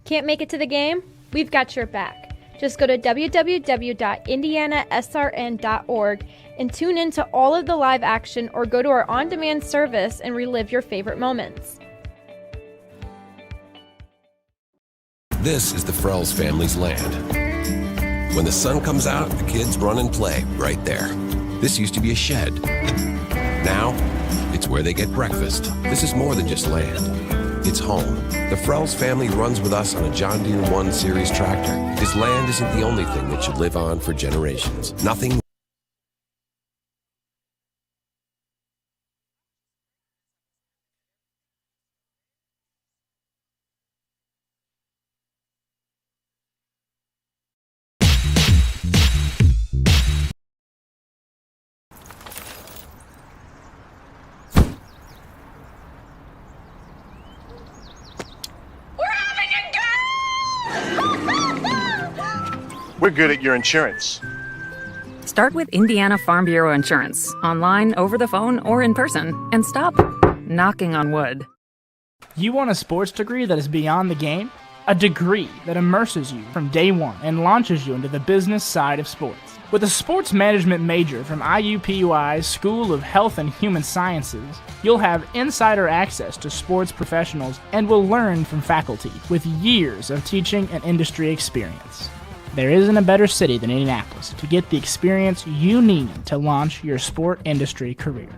Can't make it to the game? We've got your back. Just go to www.IndianaSRN.org and tune in to all of the live action, or go to our on-demand service and relive your favorite moments. This is the Frells family's land. When the sun comes out, the kids run and play right there. This used to be a shed. Now, it's where they get breakfast. This is more than just land. It's home. The Frells family runs with us on a John Deere 1 Series tractor, because land isn't the only thing that should live on for generations. Nothing. We're good at your insurance. Start with Indiana Farm Bureau Insurance, online, over the phone, or in person, and stop knocking on wood. You want a sports degree that is beyond the game? A degree that immerses you from day one and launches you into the business side of sports. With a sports management major from IUPUI's School of Health and Human Sciences, you'll have insider access to sports professionals and will learn from faculty with years of teaching and industry experience. There isn't a better city than Indianapolis to get the experience you need to launch your sport industry career.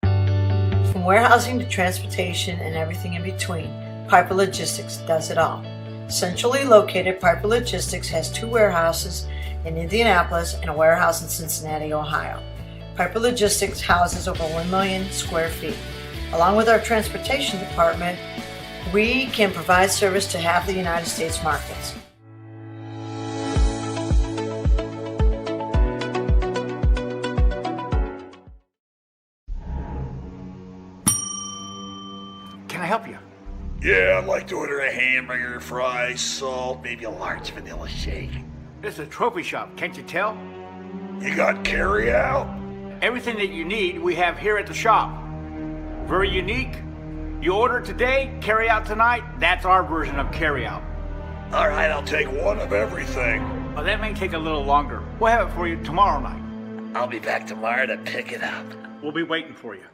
From warehousing to transportation and everything in between, Piper Logistics does it all. Centrally located, Piper Logistics has 2 warehouses in Indianapolis and a warehouse in Cincinnati, Ohio. Piper Logistics houses over 1 million square feet. Along with our transportation department, we can provide service to half the United States markets. Can I help you? Yeah, I'd like to order a hamburger, fries, salt, maybe a large vanilla shake. This is a trophy shop, can't you tell? You got carry out? Everything that you need, we have here at the shop. Very unique. You order today, carry out tonight. That's our version of carry out. All right, I'll take one of everything. Oh, that may take a little longer. We'll have it for you tomorrow night. I'll be back tomorrow to pick it up. We'll be waiting for you.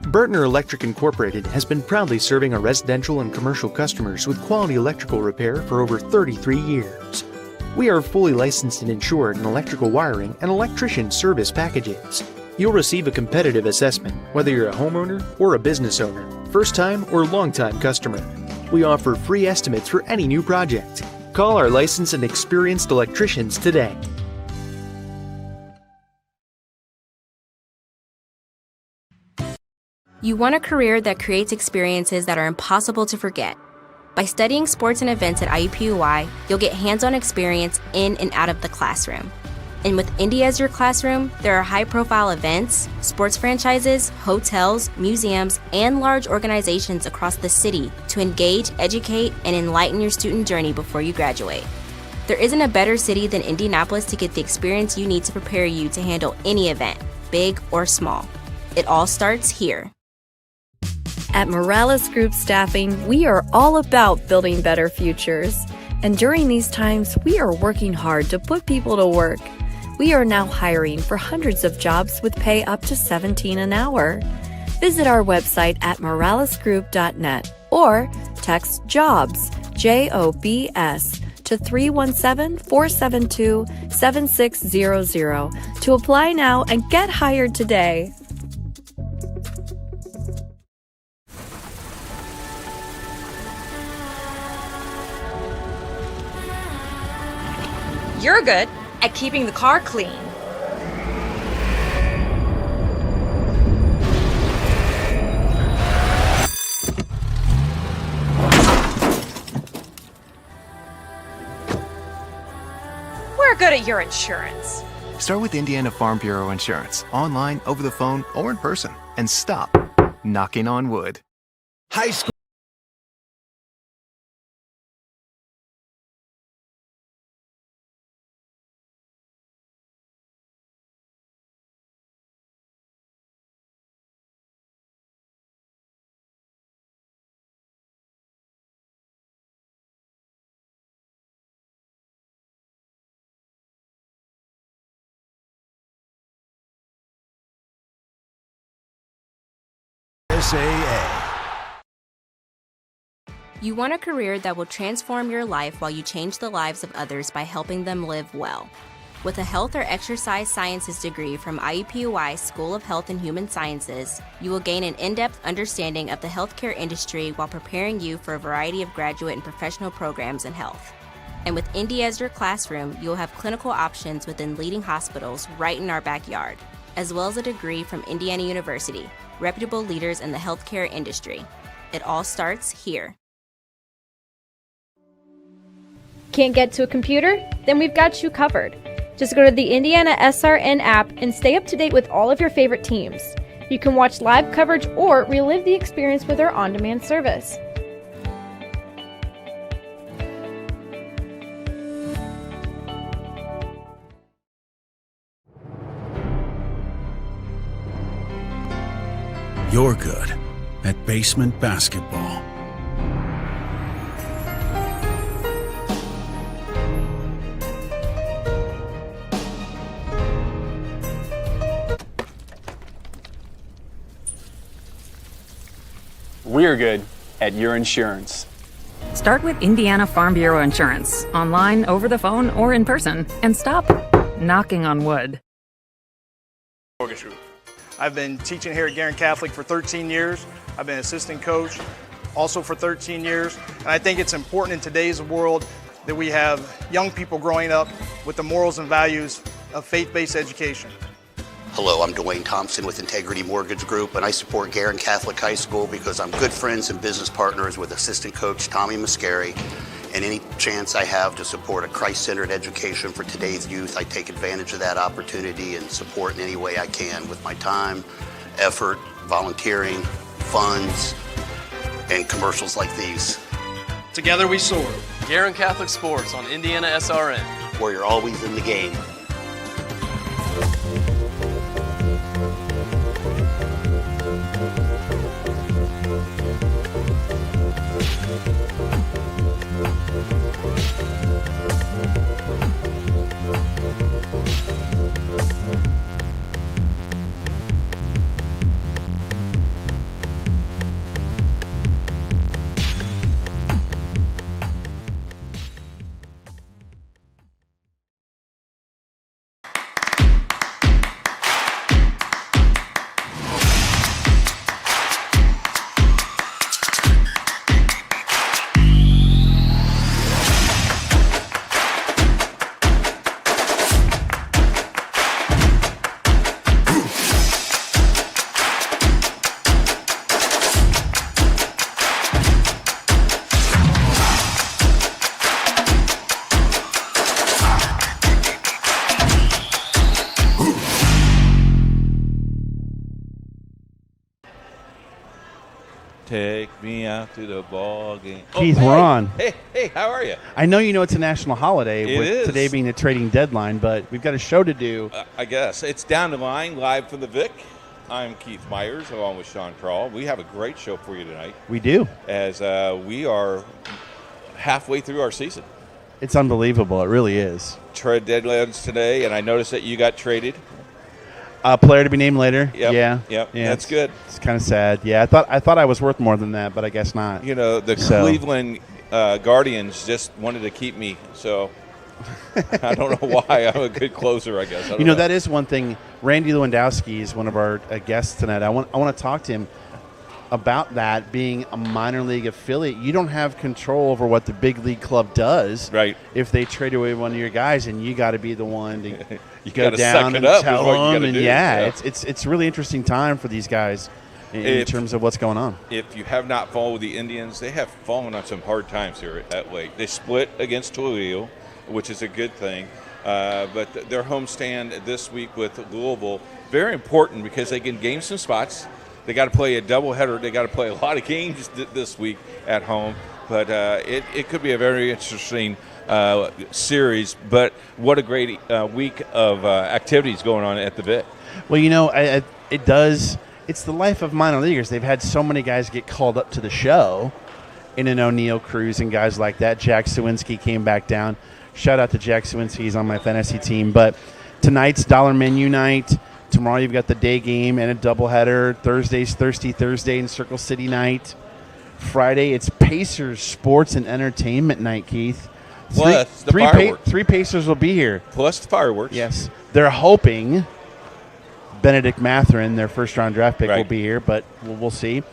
Bertner Electric Incorporated has been proudly serving our residential and commercial customers with quality electrical repair for over 33 years. We are fully licensed and insured in electrical wiring and electrician service packages. You'll receive a competitive assessment, whether you're a homeowner or a business owner, first-time or long-time customer. We offer free estimates for any new project. Call our licensed and experienced electricians today. You want a career that creates experiences that are impossible to forget. By studying sports and events at IUPUI, you'll get hands-on experience in and out of the classroom. And with Indy as your classroom, there are high-profile events, sports franchises, hotels, museums, and large organizations across the city to engage, educate, and enlighten your student journey before you graduate. There isn't a better city than Indianapolis to get the experience you need to prepare you to handle any event, big or small. It all starts here. At Morales Group Staffing, we are all about building better futures. And during these times, we are working hard to put people to work. We are now hiring for hundreds of jobs with pay up to $17 an hour. Visit our website at moralesgroup.net or text JOBS, JOBS, to 317-472-7600 to apply now and get hired today. You're good at keeping the car clean. We're good at your insurance. Start with Indiana Farm Bureau Insurance, online, over the phone, or in person, and stop knocking on wood. High school. You want a career that will transform your life while you change the lives of others by helping them live well. With a health or exercise sciences degree from IUPUI School of Health and Human Sciences, you will gain an in-depth understanding of the healthcare industry while preparing you for a variety of graduate and professional programs in health. And with Indy as your classroom, you'll have clinical options within leading hospitals right in our backyard, as well as a degree from Indiana University, reputable leaders in the healthcare industry. It all starts here. Can't get to a computer? Then we've got you covered. Just go to the IndianaSRN app and stay up to date with all of your favorite teams. You can watch live coverage or relive the experience with our on-demand service. You're good at basement basketball. We're good at your insurance. Start with Indiana Farm Bureau Insurance, online, over the phone, or in person, and stop knocking on wood. Mortgage Group. I've been teaching here at Guerin Catholic for 13 years. I've been assistant coach also for 13 years. And I think it's important in today's world that we have young people growing up with the morals and values of faith-based education. Hello, I'm Dwayne Thompson with Integrity Mortgage Group, and I support Guerin Catholic High School because I'm good friends and business partners with assistant coach Tommy Mascari. And any chance I have to support a Christ-centered education for today's youth, I take advantage of that opportunity and support in any way I can with my time, effort, volunteering, funds, and commercials like these. Together we soar. Guerin Catholic Sports on IndianaSRN, where you're always in the game. Take me out to the ball game. Keith, we're on. Hey, how are you? I know you know it's a national holiday It with is. today being the trading deadline, but we've got a show to do. I guess. It's Down the Line, live from the Vic. I'm Keith Myers, along with Sean Crawl. We have a great show for you tonight. We do. As we are halfway through our season. It's unbelievable. It really is. Trade deadlines today, and I noticed that you got traded. A player to be named later. Yep. Yeah. That's good. It's kind of sad. Yeah, I thought I was worth more than that, but I guess not. You know, the Cleveland Guardians just wanted to keep me, so I don't know why. I'm a good closer, I guess. You know, that is one thing. Randy Lewandowski is one of our guests tonight. I want to talk to him about that being a minor league affiliate. You don't have control over what the big league club does. Right. If they trade away one of your guys, and you got to be the one to you go down and tell them. And yeah, it's really interesting time for these guys in terms of what's going on. If you have not followed the Indians, they have fallen on some hard times here at Lake. They split against Toledo, which is a good thing. But their homestand this week with Louisville, very important because they can gain some spots. They got to play a doubleheader. They got to play a lot of games this week at home. But it could be a very interesting series. But what a great week of activities going on at the Vic. Well, you know, it does. It's the life of minor leaguers. They've had so many guys get called up to the show. In an O'Neill Cruz and guys like that. Jack Sawinski came back down. Shout out to Jack Sawinski. He's on my fantasy team. But tonight's dollar menu night. Tomorrow you've got the day game and a doubleheader. Thursday's Thirsty Thursday and Circle City night. Friday it's Pacers Sports and Entertainment night, Keith. Plus the fireworks. Three Pacers will be here. Plus the fireworks. Yes. They're hoping Benedict Mathurin, their first-round draft pick, will be here, but we'll see.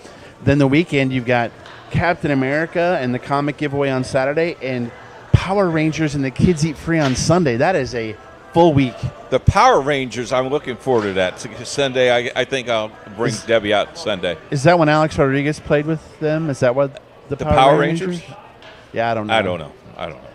Then the weekend you've got Captain America and the comic giveaway on Saturday and Power Rangers and the Kids Eat Free on Sunday. That is a full week. The Power Rangers, I'm looking forward to that. Sunday, I think I'll bring Debbie out Sunday. Is that when Alex Rodriguez played with them? Is that what the Power Rangers? Yeah, I don't know. I don't know.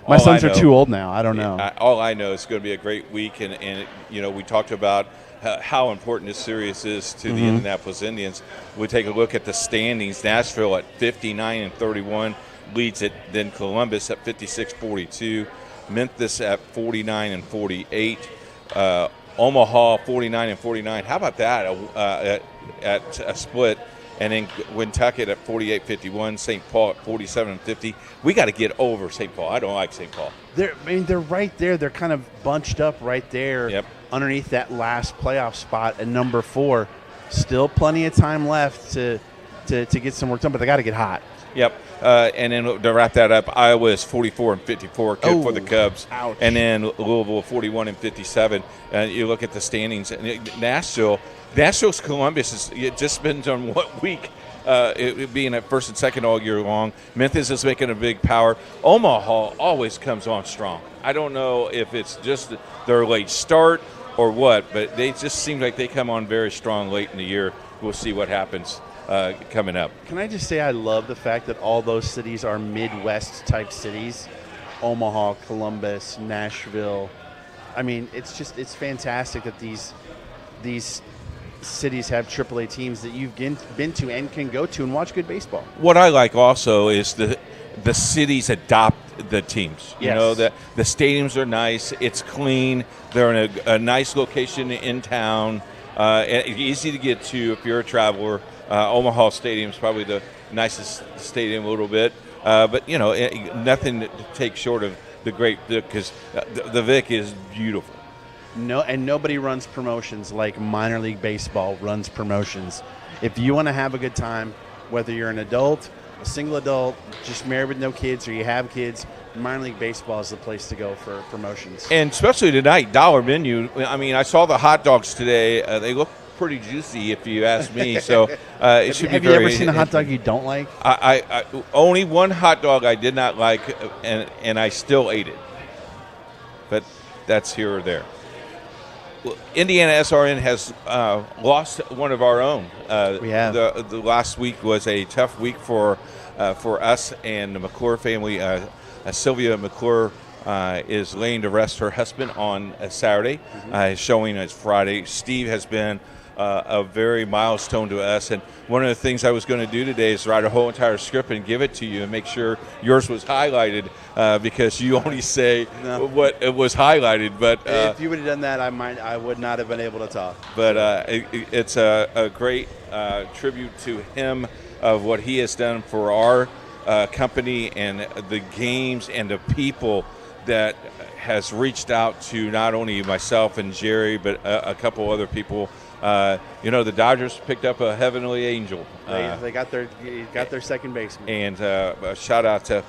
My sons are too old now. I don't know. All I know is it's going to be a great week, and you know, we talked about how important this series is to the Indianapolis Indians. We take a look at the standings. Nashville at 59-31 leads it. Then Columbus at 56-42. Memphis at 49-48. Omaha 49-49. How about that at a split? And then Wentucket at 48-51. St. Paul at 47-50. We got to get over St. Paul. I don't like St. Paul. They're right there. They're kind of bunched up right there underneath that last playoff spot at number 4. Still plenty of time left to get some work done, but they got to get hot. Yep. And then to wrap that up, Iowa is 44-54, good for the Cubs. Ouch. And then Louisville 41-57. You look at the standings. Nashville's Columbus it just depends on what week. It being at first and second all year long. Memphis is making a big power. Omaha always comes on strong. I don't know if it's just their late start or what, but they just seem like they come on very strong late in the year. We'll see what happens coming up. Can I just say I love the fact that all those cities are Midwest-type cities. Omaha, Columbus, Nashville. I mean, it's fantastic that these cities have AAA teams that you've been to and can go to and watch good baseball. What I like also is the cities adopt the teams. You know, the stadiums are nice. It's clean. They're in a nice location in town. Easy to get to if you're a traveler. Omaha Stadium is probably the nicest stadium a little bit. But, you know, nothing to take short of the great Vic, because the Vic is beautiful. No, and nobody runs promotions like minor league baseball runs promotions. If you want to have a good time, whether you're an adult, a single adult, just married with no kids, or you have kids, minor league baseball is the place to go for promotions. And especially tonight, dollar menu. I mean, I saw the hot dogs today. They look pretty juicy, if you ask me. So it should be. Have you ever seen a hot dog you don't like? I only one hot dog I did not like, and I still ate it. But that's here or there. IndianaSRN has lost one of our own. We have. The last week was a tough week for us and the McClure family. Sylvia McClure is laying to rest her husband on a Saturday. Showing us Friday. Steve has been a very milestone to us, and one of the things I was going to do today is write a whole entire script and give it to you and make sure yours was highlighted, because you only say what it was highlighted. But if you would have done that, I would not have been able to talk. But it's a great tribute to him of what he has done for our company and the games and the people that has reached out to not only myself and Jerry, but a couple other people. The Dodgers picked up a heavenly angel. They got their second baseman. And a shout out to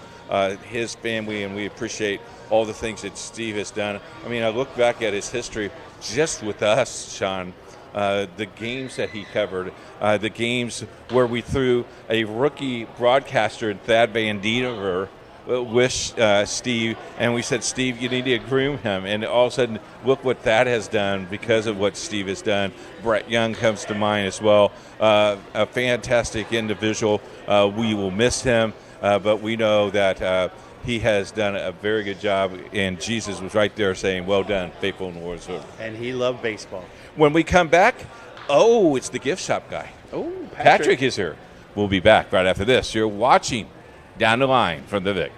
his family, and we appreciate all the things that Steve has done. I mean, I look back at his history just with us, Sean. The games that he covered, the games where we threw a rookie broadcaster in Thad Van Dieter with Steve, and we said, Steve, you need to groom him. And all of a sudden, look what that has done because of what Steve has done. Brett Young comes to mind as well. A fantastic individual. We will miss him, but we know that he has done a very good job, and Jesus was right there saying, well done, faithful and loyal servant. And he loved baseball. When we come back, it's the gift shop guy. Oh, Patrick is here. We'll be back right after this. You're watching Down the Line from the Vic.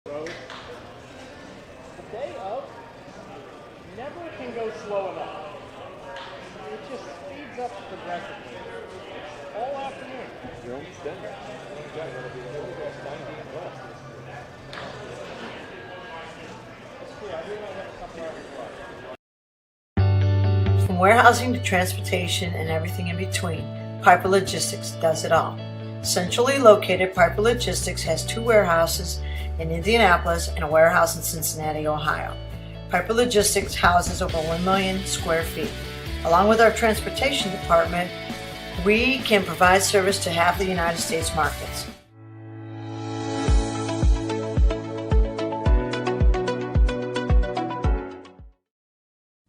The day of never can go slow enough. It just speeds up progressively. All afternoon. You're almost done. From warehousing to transportation and everything in between, Piper Logistics does it all. Centrally located, Piper Logistics has 2 warehouses in Indianapolis and a warehouse in Cincinnati, Ohio. Piper Logistics houses over 1 million square feet. Along with our transportation department, we can provide service to half the United States markets.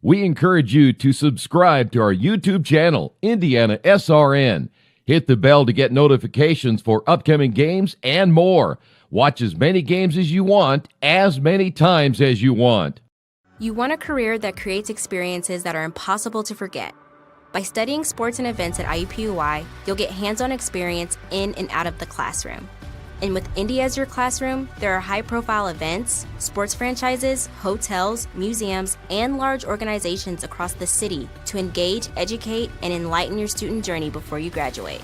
We encourage you to subscribe to our YouTube channel, IndianaSRN. Hit the bell to get notifications for upcoming games and more. Watch as many games as you want, as many times as you want. You want a career that creates experiences that are impossible to forget. By studying sports and events at IUPUI, you'll get hands-on experience in and out of the classroom. And with Indy as your classroom, there are high-profile events, sports franchises, hotels, museums, and large organizations across the city to engage, educate, and enlighten your student journey before you graduate.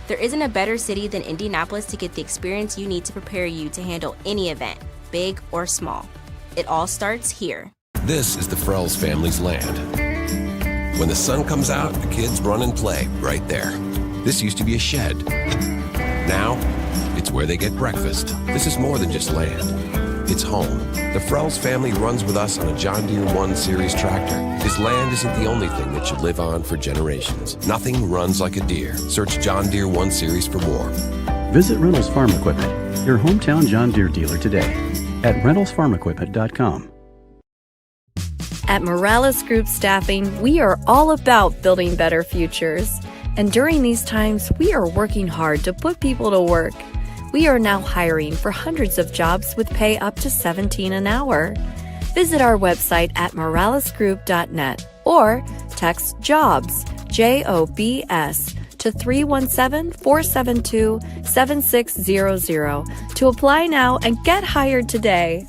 There isn't a better city than Indianapolis to get the experience you need to prepare you to handle any event, big or small. It all starts here. This is the Frells family's land. When the sun comes out, the kids run and play right there. This used to be a shed. Now, it's where they get breakfast. This is more than just land. It's home. The Frells family runs with us on a John Deere 1 Series tractor. His land isn't the only thing that should live on for generations. Nothing runs like a Deere. Search John Deere 1 Series for more. Visit Reynolds Farm Equipment, your hometown John Deere dealer today at reynoldsfarmequipment.com. At Morales Group Staffing, we are all about building better futures. And during these times, we are working hard to put people to work. We are now hiring for hundreds of jobs with pay up to $17 an hour. Visit our website at moralesgroup.net or text JOBS, JOBS, to 317-472-7600 to apply now and get hired today.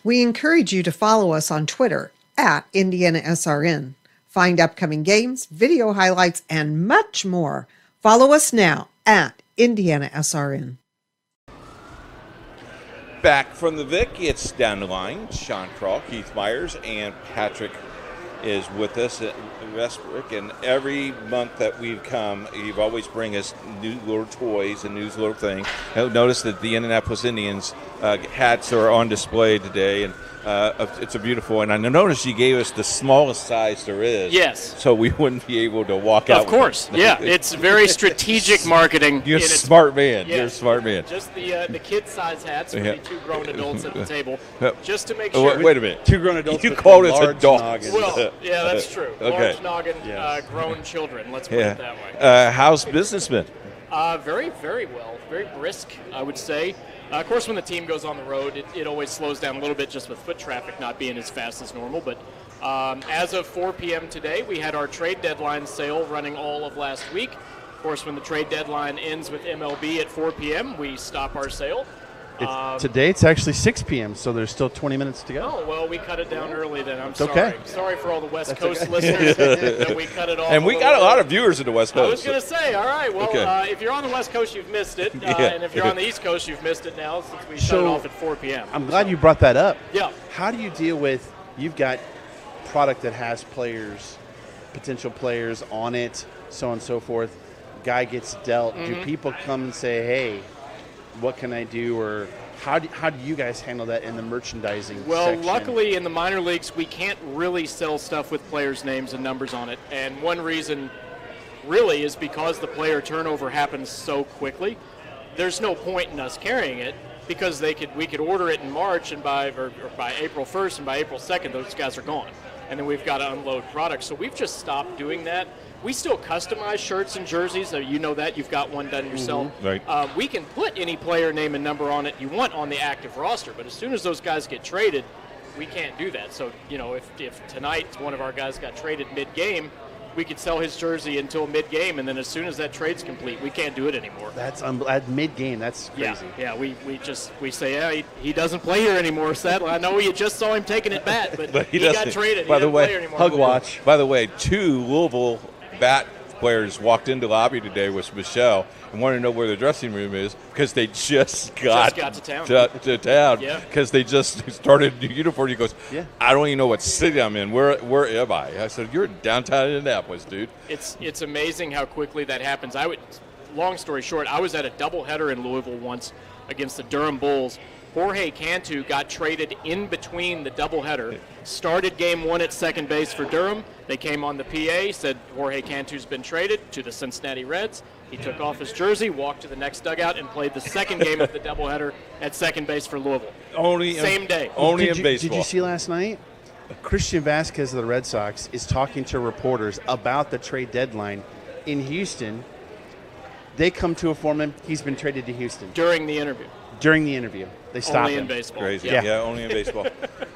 We encourage you to follow us on Twitter at IndianaSRN. Find upcoming games, video highlights, and much more. Follow us now at IndianaSRN. Back from the Vic, it's Down the Line. Sean Kroll, Keith Myers, and Patrick is with us at Westbrook. And every month that we've come, you've always bring us new little toys and new little things. You'll notice that the Indianapolis Indians hats are on display today, and it's a beautiful. And I noticed you gave us the smallest size there is. Yes. So we wouldn't be able to walk out. Of course. Yeah. It's very strategic marketing. You're a smart man. Yeah, You're a smart man. Just the kid-size hats for the 2 grown adults at the table, just to make Oh, sure. wait a minute. 2 grown adults. You with called us large adults. noggins. Well, yeah, that's true. Okay. Large noggin, Yes. grown children. Let's put it that way. How's business been? Very, very well. Very brisk, I would say. Of course, when the team goes on the road, it always slows down a little bit just with foot traffic not being as fast as normal. But as of 4 p.m. today, we had our trade deadline sale running all of last week. Of course, when the trade deadline ends with MLB at 4 p.m., we stop our sale. Today it's actually 6 p.m., so there's still 20 minutes to go. Oh, well, we cut it down early then. I'm sorry. Okay. Sorry for all the West Coast listeners that we cut it off. And we got a lot of viewers in the West Coast. I was going to say, all right, well, if you're on the West Coast, you've missed it. And if you're on the East Coast, you've missed it now since we shut it off at 4 p.m. I'm glad you brought that up. Yeah. How do you deal with, you've got product that has players, potential players on it, so on and so forth. Guy gets dealt. Do people come and say, hey, what can I do? Or how do you guys handle that in the merchandising section? Luckily in the minor leagues, we can't really sell stuff with players' names and numbers on it. And one reason really is because the player turnover happens so quickly. There's no point in us carrying it because we could order it in March and by April 1st and by April 2nd, those guys are gone. And then we've got to unload products. So we've just stopped doing that. We still customize shirts and jerseys. So you know that. You've got one done yourself. Right. We can put any player name and number on it you want on the active roster. But as soon as those guys get traded, we can't do that. So, if tonight one of our guys got traded mid-game, we could sell his jersey until mid-game, and then as soon as that trade's complete, we can't do it anymore. That's at mid-game. That's crazy. Yeah. We say, he doesn't play here anymore. Sadly, I know you just saw him taking it bat, but he got traded. By the way, play here anymore. Hug watch. By the way, 2 Louisville bat players walked into the lobby today with Michelle and wanted to know where the dressing room is because they just got to town. To town Yeah. because they just started the uniform. He goes, yeah. I don't even know what city I'm in. Where am I? I said, you're in downtown Indianapolis, dude. It's amazing how quickly that happens. Long story short, I was at a doubleheader in Louisville once against the Durham Bulls. Jorge Cantu got traded in between the doubleheader. Started game 1 at second base for Durham. They came on the PA, said Jorge Cantu's been traded to the Cincinnati Reds. He took off his jersey, walked to the next dugout, and played the second game of the doubleheader at second base for Louisville. Same day. Only in baseball. Did you see last night? Christian Vasquez of the Red Sox is talking to reporters about the trade deadline in Houston. They come to inform him he's been traded to Houston. During the interview. They stopped Only him. in baseball. Crazy. Yeah, only in baseball.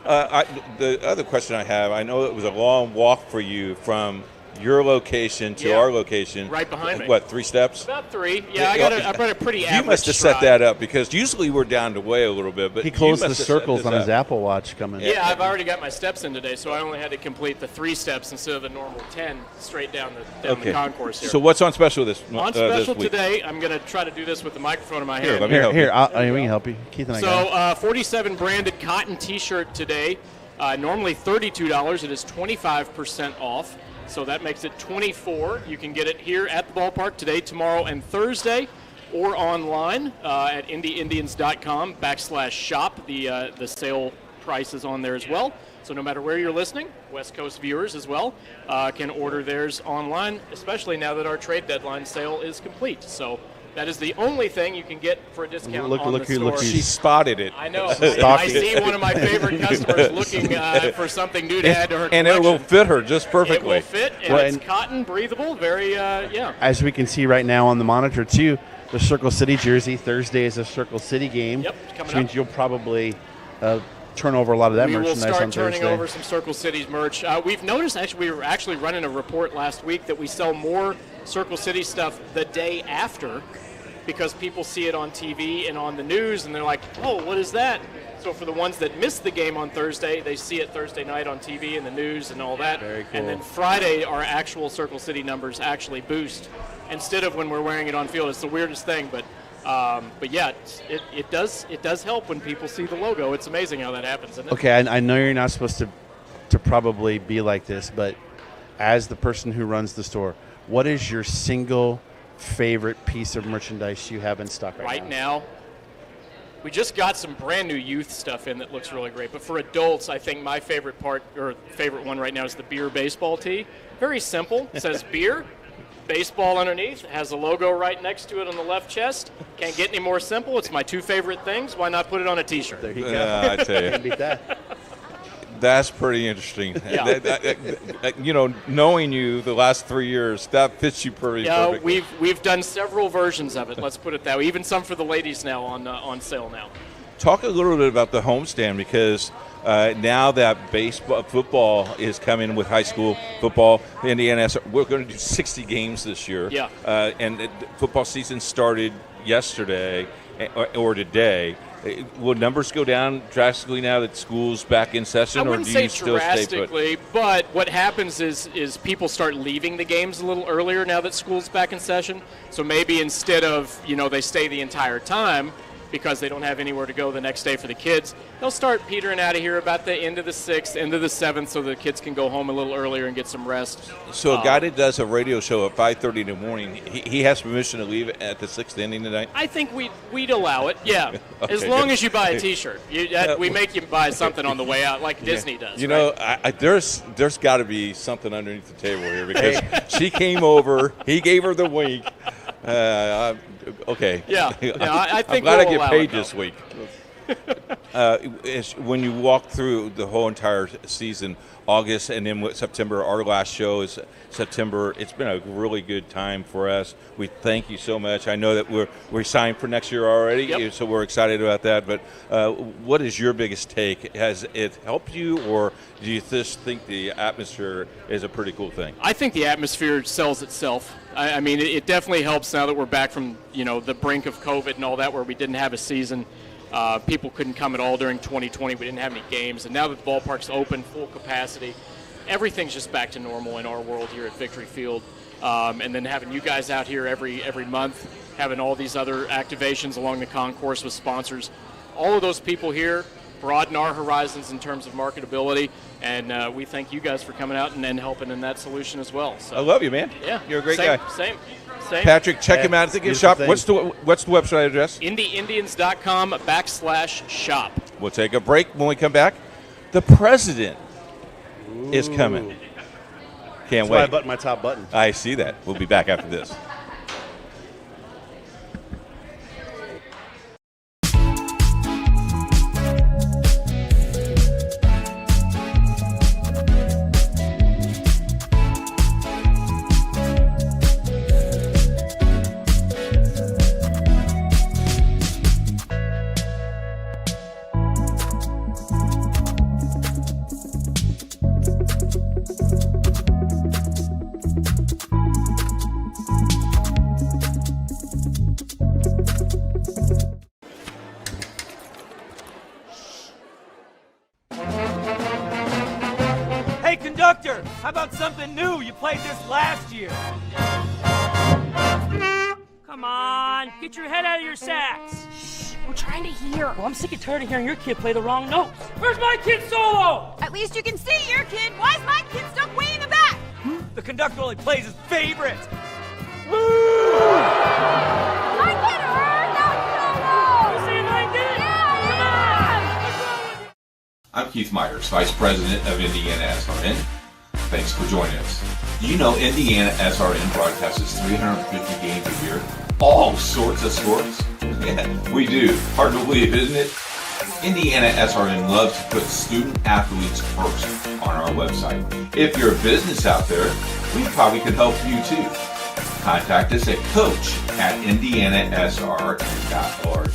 The other question I have, I know it was a long walk for you from your location to our location. Right behind me. What, 3 steps? About 3. Yeah, I brought a pretty average You must have set that up because usually we're down the way a little bit. But he closed the circles on his Apple Watch coming. Yeah, I've already got my steps in today, so I only had to complete the 3 steps instead of the normal 10 straight down the concourse here. So what's on special this week? On special today, I'm going to try to do this with the microphone in my hand. Here, we can help you. Keith and I got it. 47 branded cotton T-shirt today. Normally $32. It is 25% off. So that makes it $24. You can get it here at the ballpark today, tomorrow, and Thursday, or online at IndyIndians.com/shop. The sale price is on there as well. So no matter where you're listening, West Coast viewers as well can order theirs online, especially now that our trade deadline sale is complete. So that is the only thing you can get for a discount on the store. She spotted it. I know. I see one of my favorite customers looking for something new to add to her collection. And it will fit her just perfectly. It will fit, and it's cotton, breathable, very, As we can see right now on the monitor, too, the Circle City jersey. Thursday is a Circle City game. Yep, which means you'll probably turn over a lot of that merchandise on Thursday. We will start turning over some Circle City's merch. We've noticed, we were actually running a report last week that we sell more Circle City stuff the day after because people see it on TV and on the news, and they're like, oh, what is that? So for the ones that missed the game on Thursday, they see it Thursday night on TV and the news and all that. Very cool. And then Friday, our actual Circle City numbers actually boost instead of when we're wearing it on field. It's the weirdest thing, but yeah, it does help when people see the logo. It's amazing how that happens, isn't it? Okay, I know you're not supposed to probably be like this, but as the person who runs the store, what is your single favorite piece of merchandise you have in stock right now? We just got some brand new youth stuff in that looks really great. But for adults, I think my favorite one right now is the beer baseball tee. Very simple. It says beer, baseball underneath. It has a logo right next to it on the left chest. Can't get any more simple. It's my 2 favorite things. Why not put it on a T-shirt? There you go. I tell you. Can't beat that. That's pretty interesting. Yeah. Knowing you the last 3 years, that fits you pretty perfectly. We've done several versions of it. Let's put it that way. Even some for the ladies now on sale now. Talk a little bit about the homestand because now that football is coming with high school football, Indiana, we're going to do 60 games this year. Yeah. And football season started yesterday or today. Will numbers go down drastically now that school's back in session, I or wouldn't do say you still stay put? drastically, but what happens is people start leaving the games a little earlier now that school's back in session. So maybe instead of, they stay the entire time because they don't have anywhere to go the next day for the kids, they'll start petering out of here about the end of the 6th, end of the 7th, so the kids can go home a little earlier and get some rest. So a guy that does a radio show at 5:30 in the morning, he has permission to leave at the 6th inning tonight? I think we'd allow it, yeah. Okay, as long good. as you buy a T-shirt. We make you buy something on the way out like Disney does. There's got to be something underneath the table here because she came over, he gave her the wink. Okay. Yeah. I think I'm glad I we'll get allow paid it, this week. When you walk through the whole entire season, August and then with September, our last show is September. It's been a really good time for us. We thank you so much. I know that we're signed for next year already, so we're excited about that. But what is your biggest take? Has it helped you, or do you just think the atmosphere is a pretty cool thing? I think the atmosphere sells itself. I mean, it definitely helps now that we're back from the brink of COVID and all that, where we didn't have a season. People couldn't come at all during 2020. We didn't have any games. And now that the ballpark's open, full capacity, everything's just back to normal in our world here at Victory Field. And then having you guys out here every month, having all these other activations along the concourse with sponsors, all of those people here broaden our horizons in terms of marketability. And we thank you guys for coming out and helping in that solution as well. So, I love you, man. Yeah. You're a great guy. Same. Patrick, check him out at the shop. What's the website address? IndyIndians.com/shop. We'll take a break. When we come back, the president is coming. Can't wait. That's why I buttoned my top button. I see that. We'll be back after this. Hey, conductor, how about something new? You played this last year. Come on, get your head out of your sacks. Shh, we're trying to hear. Well, I'm sick and tired of hearing your kid play the wrong notes. Where's my kid's solo? At least you can see your kid. Why is my kid stuck way in the back? The conductor only plays his favorites. My kid heard that solo! You saying I did? Yeah! I'm Keith Myers, Vice President of IndianaSRN. Thanks for joining us. Do you know IndianaSRN broadcasts 350 games a year? All sorts of sports? Yeah, we do. Hard to believe, isn't it? IndianaSRN loves to put student athletes first on our website. If you're a business out there, we probably could help you too. Contact us at coach@indianasrn.org.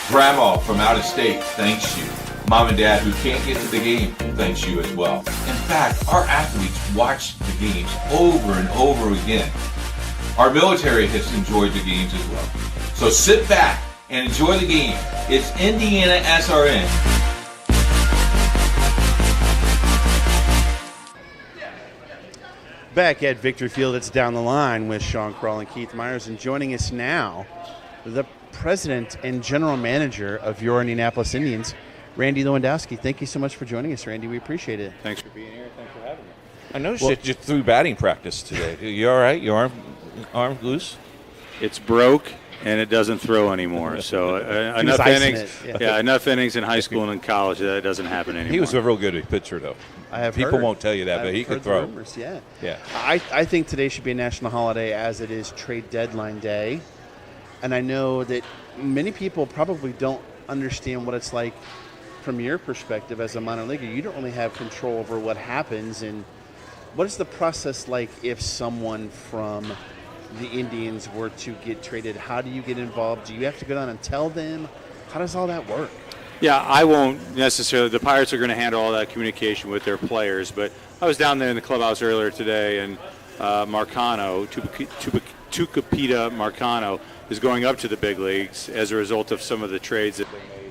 Grandma from out of state thanks you. Mom and Dad who can't get to the game thanks you as well. In fact, our athletes watch the games over and over again. Our military has enjoyed the games as well. So sit back and enjoy the game. It's IndianaSRN. Back at Victory Field, it's Down the Line with Sean Kroll and Keith Myers. And joining us now, the president and general manager of your Indianapolis Indians, Randy Lewandowski. Thank you so much for joining us, Randy. We appreciate it. Thanks for being here. Thanks for having me. I noticed that you threw batting practice today. You all right? Your arm loose? It's broke and it doesn't throw anymore. So enough innings. Enough innings in high school and in college that doesn't happen anymore. He was a real good pitcher, though. I have People won't tell you that, but he could throw. Rumors, yeah. Yeah. I think today should be a national holiday as it is trade deadline day. And I know that many people probably don't understand what it's like from your perspective as a minor leaguer. You don't really have control over what happens. And what is the process like if someone from the Indians were to get traded? How do you get involved? Do you have to go down and tell them? How does all that work? Yeah, I won't necessarily. The Pirates are going to handle all that communication with their players. But I was down there in the clubhouse earlier today, and Marcano, Tucupita Marcano, is going up to the big leagues as a result of some of the trades that they made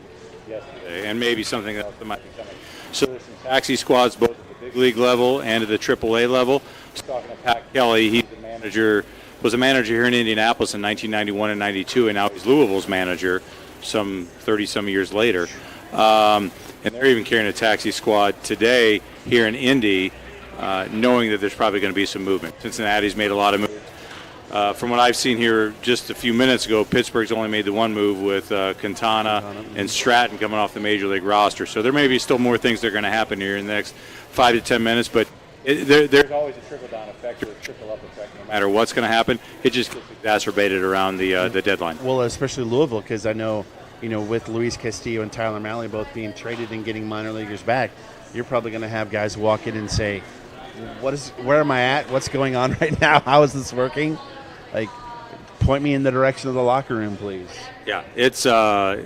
yesterday, and maybe something else that might be coming. So there's some taxi squads both at the big league level and at the AAA level. I was talking to Pat Kelly. He's the manager, was a manager here in Indianapolis in 1991 and 92, and now he's Louisville's manager some 30-some years later. And they're even carrying a taxi squad today here in Indy, knowing that there's probably going to be some movement. Cincinnati's made a lot of moves. From what I've seen here just a few minutes ago, Pittsburgh's only made the one move with Quintana and Stratton coming off the Major League roster. So there may be still more things that are going to happen here in the next 5 to 10 minutes, but there's always a trickle-down effect or a trickle-up effect no matter what's going to happen. It just gets exacerbated around the deadline. Well, especially Louisville, because I know, with Luis Castillo and Tyler Malley both being traded and getting minor leaguers back, you're probably going to have guys walk in and say, where am I at? What's going on right now? How is this working? Like, point me in the direction of the locker room, please. Yeah, it's a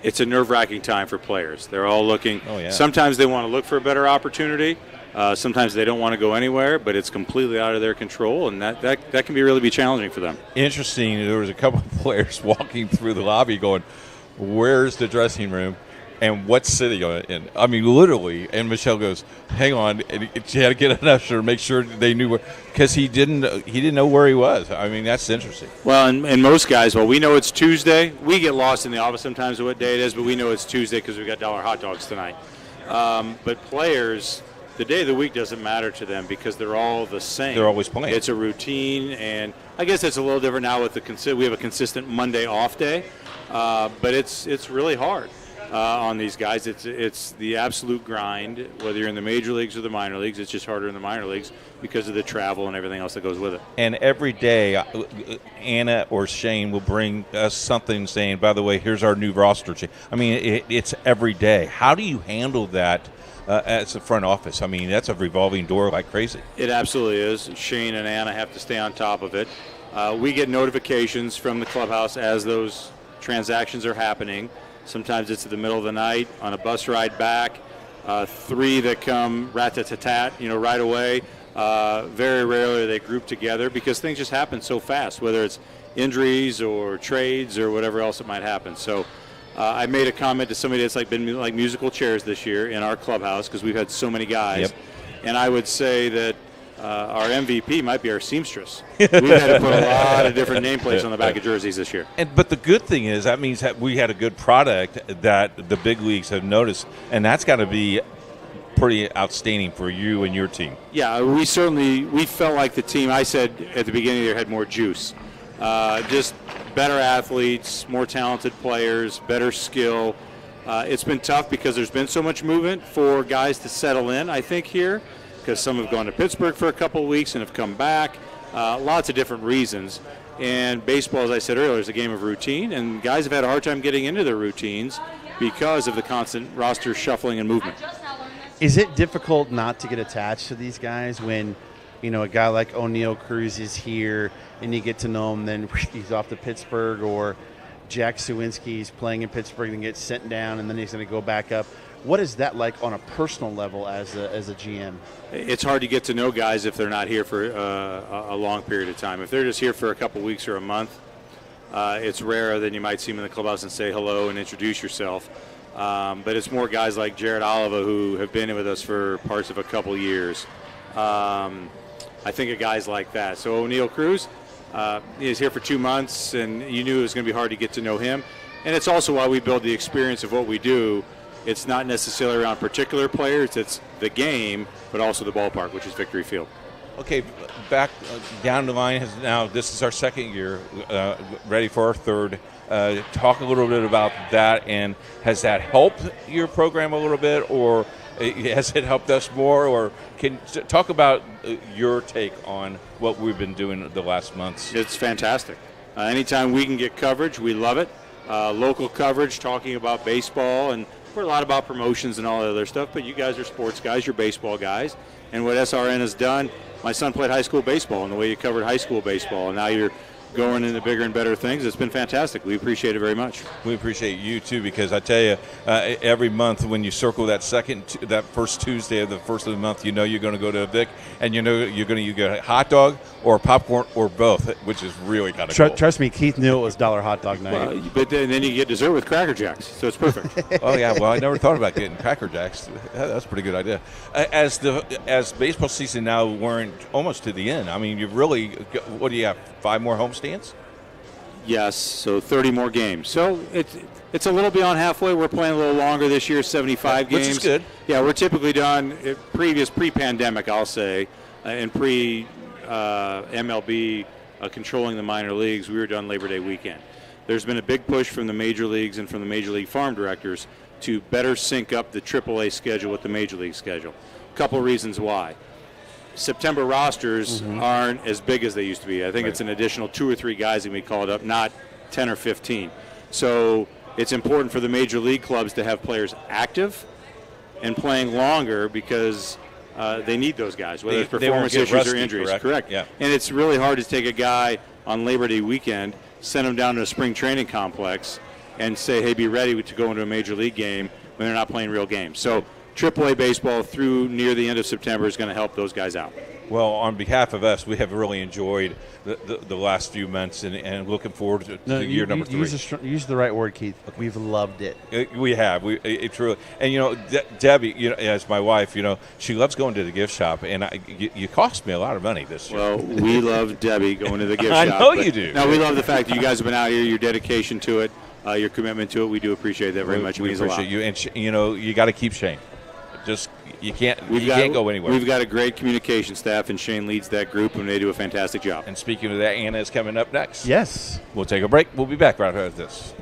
nerve-wracking time for players. They're all looking. Oh, yeah. Sometimes they want to look for a better opportunity. Sometimes they don't want to go anywhere, but it's completely out of their control, and that can really be challenging for them. Interesting. There was a couple of players walking through the lobby going, "Where's the dressing room? And what city in?" I mean, literally. And Michelle goes, "Hang on," and she had to get an usher to make sure they knew where, because he didn't know where he was. I mean, that's interesting. Well, and most guys, we know it's Tuesday. We get lost in the office sometimes of what day it is, but we know it's Tuesday because we got dollar hot dogs tonight. But players, the day of the week doesn't matter to them because they're all the same. They're always playing. It's a routine, and I guess it's a little different now with we have a consistent Monday off day, but it's really hard. On these guys, it's the absolute grind. Whether you're in the major leagues or the minor leagues, it's just harder in the minor leagues because of the travel and everything else that goes with it. And every day, Anna or Shane will bring us something saying, "By the way, here's our new roster change." I mean, it's every day. How do you handle that as a front office? I mean, that's a revolving door like crazy. It absolutely is. Shane and Anna have to stay on top of it. We get notifications from the clubhouse as those transactions are happening. Sometimes it's in the middle of the night on a bus ride back. 3 that come rat-tat-tat, right away. Very rarely they group together because things just happen so fast, whether it's injuries or trades or whatever else it might happen. So I made a comment to somebody that's been like musical chairs this year in our clubhouse because we've had so many guys. Yep. And I would say that our MVP might be our seamstress. We've had to put a lot of different nameplates on the back of jerseys this year. But the good thing is that means that we had a good product that the big leagues have noticed, and that's got to be pretty outstanding for you and your team. Yeah, we felt like the team, I said at the beginning of the year, had more juice. Just better athletes, more talented players, better skill. It's been tough because there's been so much movement for guys to settle in, I think, here. Because some have gone to Pittsburgh for a couple of weeks and have come back. Lots of different reasons. And baseball, as I said earlier, is a game of routine, and guys have had a hard time getting into their routines because of the constant roster shuffling and movement. Is it difficult not to get attached to these guys when, a guy like O'Neal Cruz is here and you get to know him, then he's off to Pittsburgh, or Jack Sawinski's playing in Pittsburgh and gets sent down and then he's going to go back up? What is that like on a personal level as a GM? It's hard to get to know guys if they're not here for a long period of time. If they're just here for a couple weeks or a month, it's rarer than you might see them in the clubhouse and say hello and introduce yourself. But it's more guys like Jared Oliva who have been with us for parts of a couple years. I think of guys like that. So O'Neal Cruz is here for 2 months, and you knew it was going to be hard to get to know him. And it's also why we build the experience of what we do. It's not necessarily around particular players, it's the game, but also the ballpark, which is Victory Field. Okay, back down the line, this is our second year, ready for our third. Talk a little bit about that, and has that helped your program a little bit, or has it helped us more? Or can talk about your take on what we've been doing the last months? It's fantastic. Anytime we can get coverage, we love it. Local coverage, talking about baseball, and we're a lot about promotions and all that other stuff, but you guys are sports guys, you're baseball guys. And what SRN has done, my son played high school baseball, and the way you covered high school baseball, and now you're going into bigger and better things. It's been fantastic. We appreciate it very much. We appreciate you too, because I tell you, every month when you circle that first Tuesday of the first of the month, you know you're going to go to a Vic, and you know you're going to get a hot dog or popcorn or both, which is really kind of cool. Trust me, Keith knew it was dollar hot dog night. Well, but then you get dessert with Cracker Jacks, so it's perfect. Oh yeah, well I never thought about getting Cracker Jacks. That's a pretty good idea. As baseball season now wearing almost to the end, I mean, you really, what do you have? 5 more homestands? Yes, so 30 more games. So it's a little beyond halfway. We're playing a little longer this year, 75 games. Which is good. Yeah, we're typically done pre-pandemic, I'll say, and pre-MLB controlling the minor leagues. We were done Labor Day weekend. There's been a big push from the major leagues and from the major league farm directors to better sync up the AAA schedule with the major league schedule. A couple of reasons why. September rosters aren't as big as they used to be. I think it's an additional 2 or 3 guys that we called up, not 10 or 15. So it's important for the major league clubs to have players active and playing longer, because they need those guys, whether it's performance issues or injuries. Correct. Yeah. And it's really hard to take a guy on Labor Day weekend, send him down to a spring training complex, and say, hey, be ready to go into a major league game when they're not playing real games. So AAA baseball through near the end of September is going to help those guys out. Well, on behalf of us, we have really enjoyed the last few months and looking forward to year number 3. Use the right word, Keith. We've loved it. We have. It truly. And, you know, Debbie, as my wife, she loves going to the gift shop, and you cost me a lot of money this year. Well, we love Debbie going to the gift I shop. I know you do. No, we love the fact that you guys have been out here, your dedication to it, your commitment to it. We do appreciate that very much. It means appreciate a lot. you. And, you got to keep Shane. You can't go anywhere. We've got a great communication staff, and Shane leads that group, and they do a fantastic job. And speaking of that, Anna is coming up next. Yes. We'll take a break. We'll be back right after this.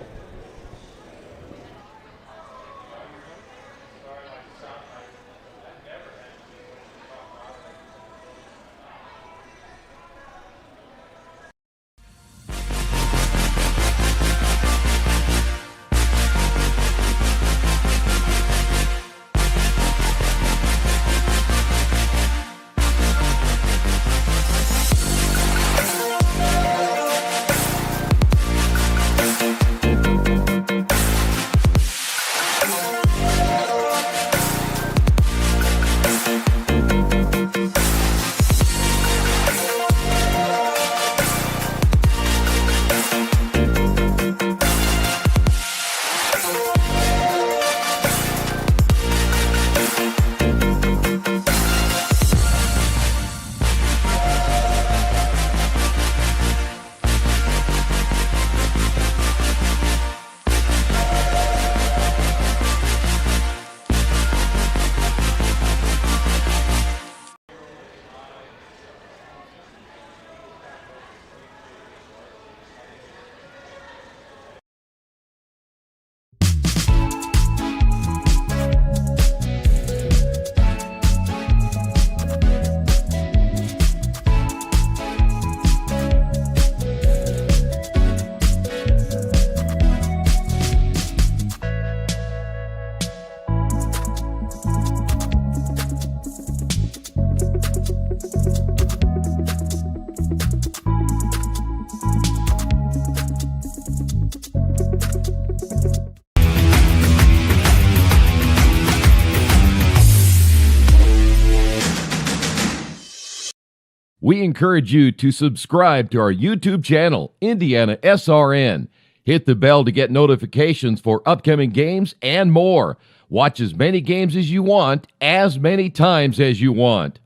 We encourage you to subscribe to our YouTube channel, IndianaSRN. Hit the bell to get notifications for upcoming games and more. Watch as many games as you want, as many times as you want.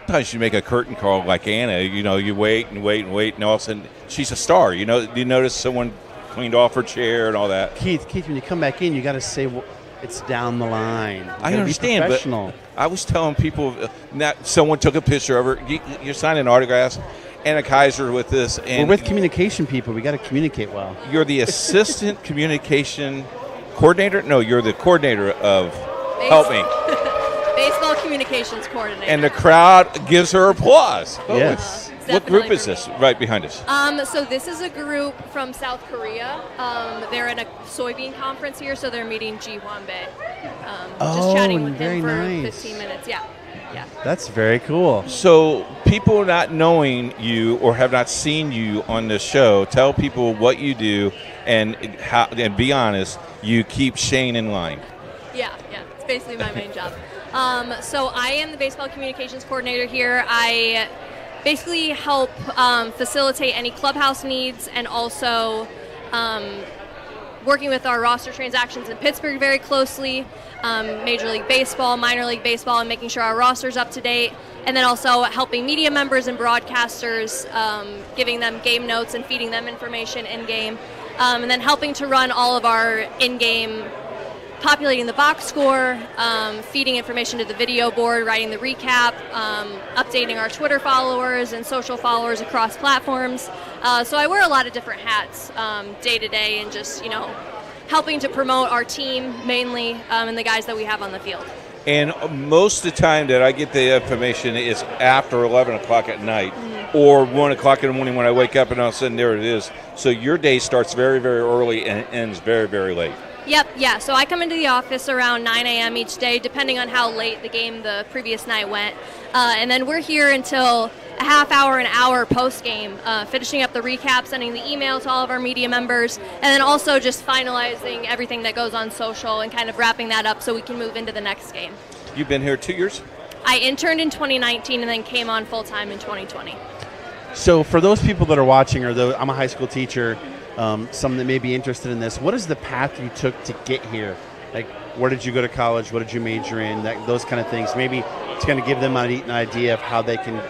Sometimes you make a curtain call like Anna, you wait and wait and wait, and all of a sudden she's a star. You notice someone cleaned off her chair and all that. Keith, when you come back in, you got to say, well, it's down the line. I understand, but I was telling people that someone took a picture of her. You're signing autographs. Anna Kaiser with this. And we're with communication people. We got to communicate well. You're the assistant communication coordinator? No, you're the coordinator of Help Me. Baseball communications coordinator. And the crowd gives her applause. Yes. What group is this right behind us? So this is a group from South Korea. They're in a soybean conference here, so they're meeting Ji Hwanbae. Just chatting with him for 15 minutes. Yeah. Yeah. That's very cool. So people not knowing you or have not seen you on the show, tell people what you do and how. And be honest, you keep Shane in line. Yeah. It's basically my main job. So I am the baseball communications coordinator here. I basically help facilitate any clubhouse needs and also working with our roster transactions in Pittsburgh very closely, Major League Baseball, Minor League Baseball, and making sure our roster's up to date. And then also helping media members and broadcasters, giving them game notes and feeding them information in-game. And then helping to run all of our in-game, populating the box score, feeding information to the video board, writing the recap, updating our Twitter followers and social followers across platforms. So I wear a lot of different hats day to day and just, helping to promote our team mainly and the guys that we have on the field. And most of the time that I get the information is after 11 o'clock at night or 1 o'clock in the morning when I wake up and all of a sudden there it is. So your day starts very, very early and ends very, very late. Yep, yeah. So I come into the office around 9 a.m. each day, depending on how late the game the previous night went. And then we're here until a half hour, an hour post-game, finishing up the recap, sending the email to all of our media members, and then also just finalizing everything that goes on social and kind of wrapping that up so we can move into the next game. You've been here 2 years? I interned in 2019 and then came on full-time in 2020. So for those people that are watching, I'm a high school teacher, some that may be interested in this, what is the path you took to get here? Like, where did you go to college? What did you major in? Those kind of things. Maybe it's going to give them an idea of how they can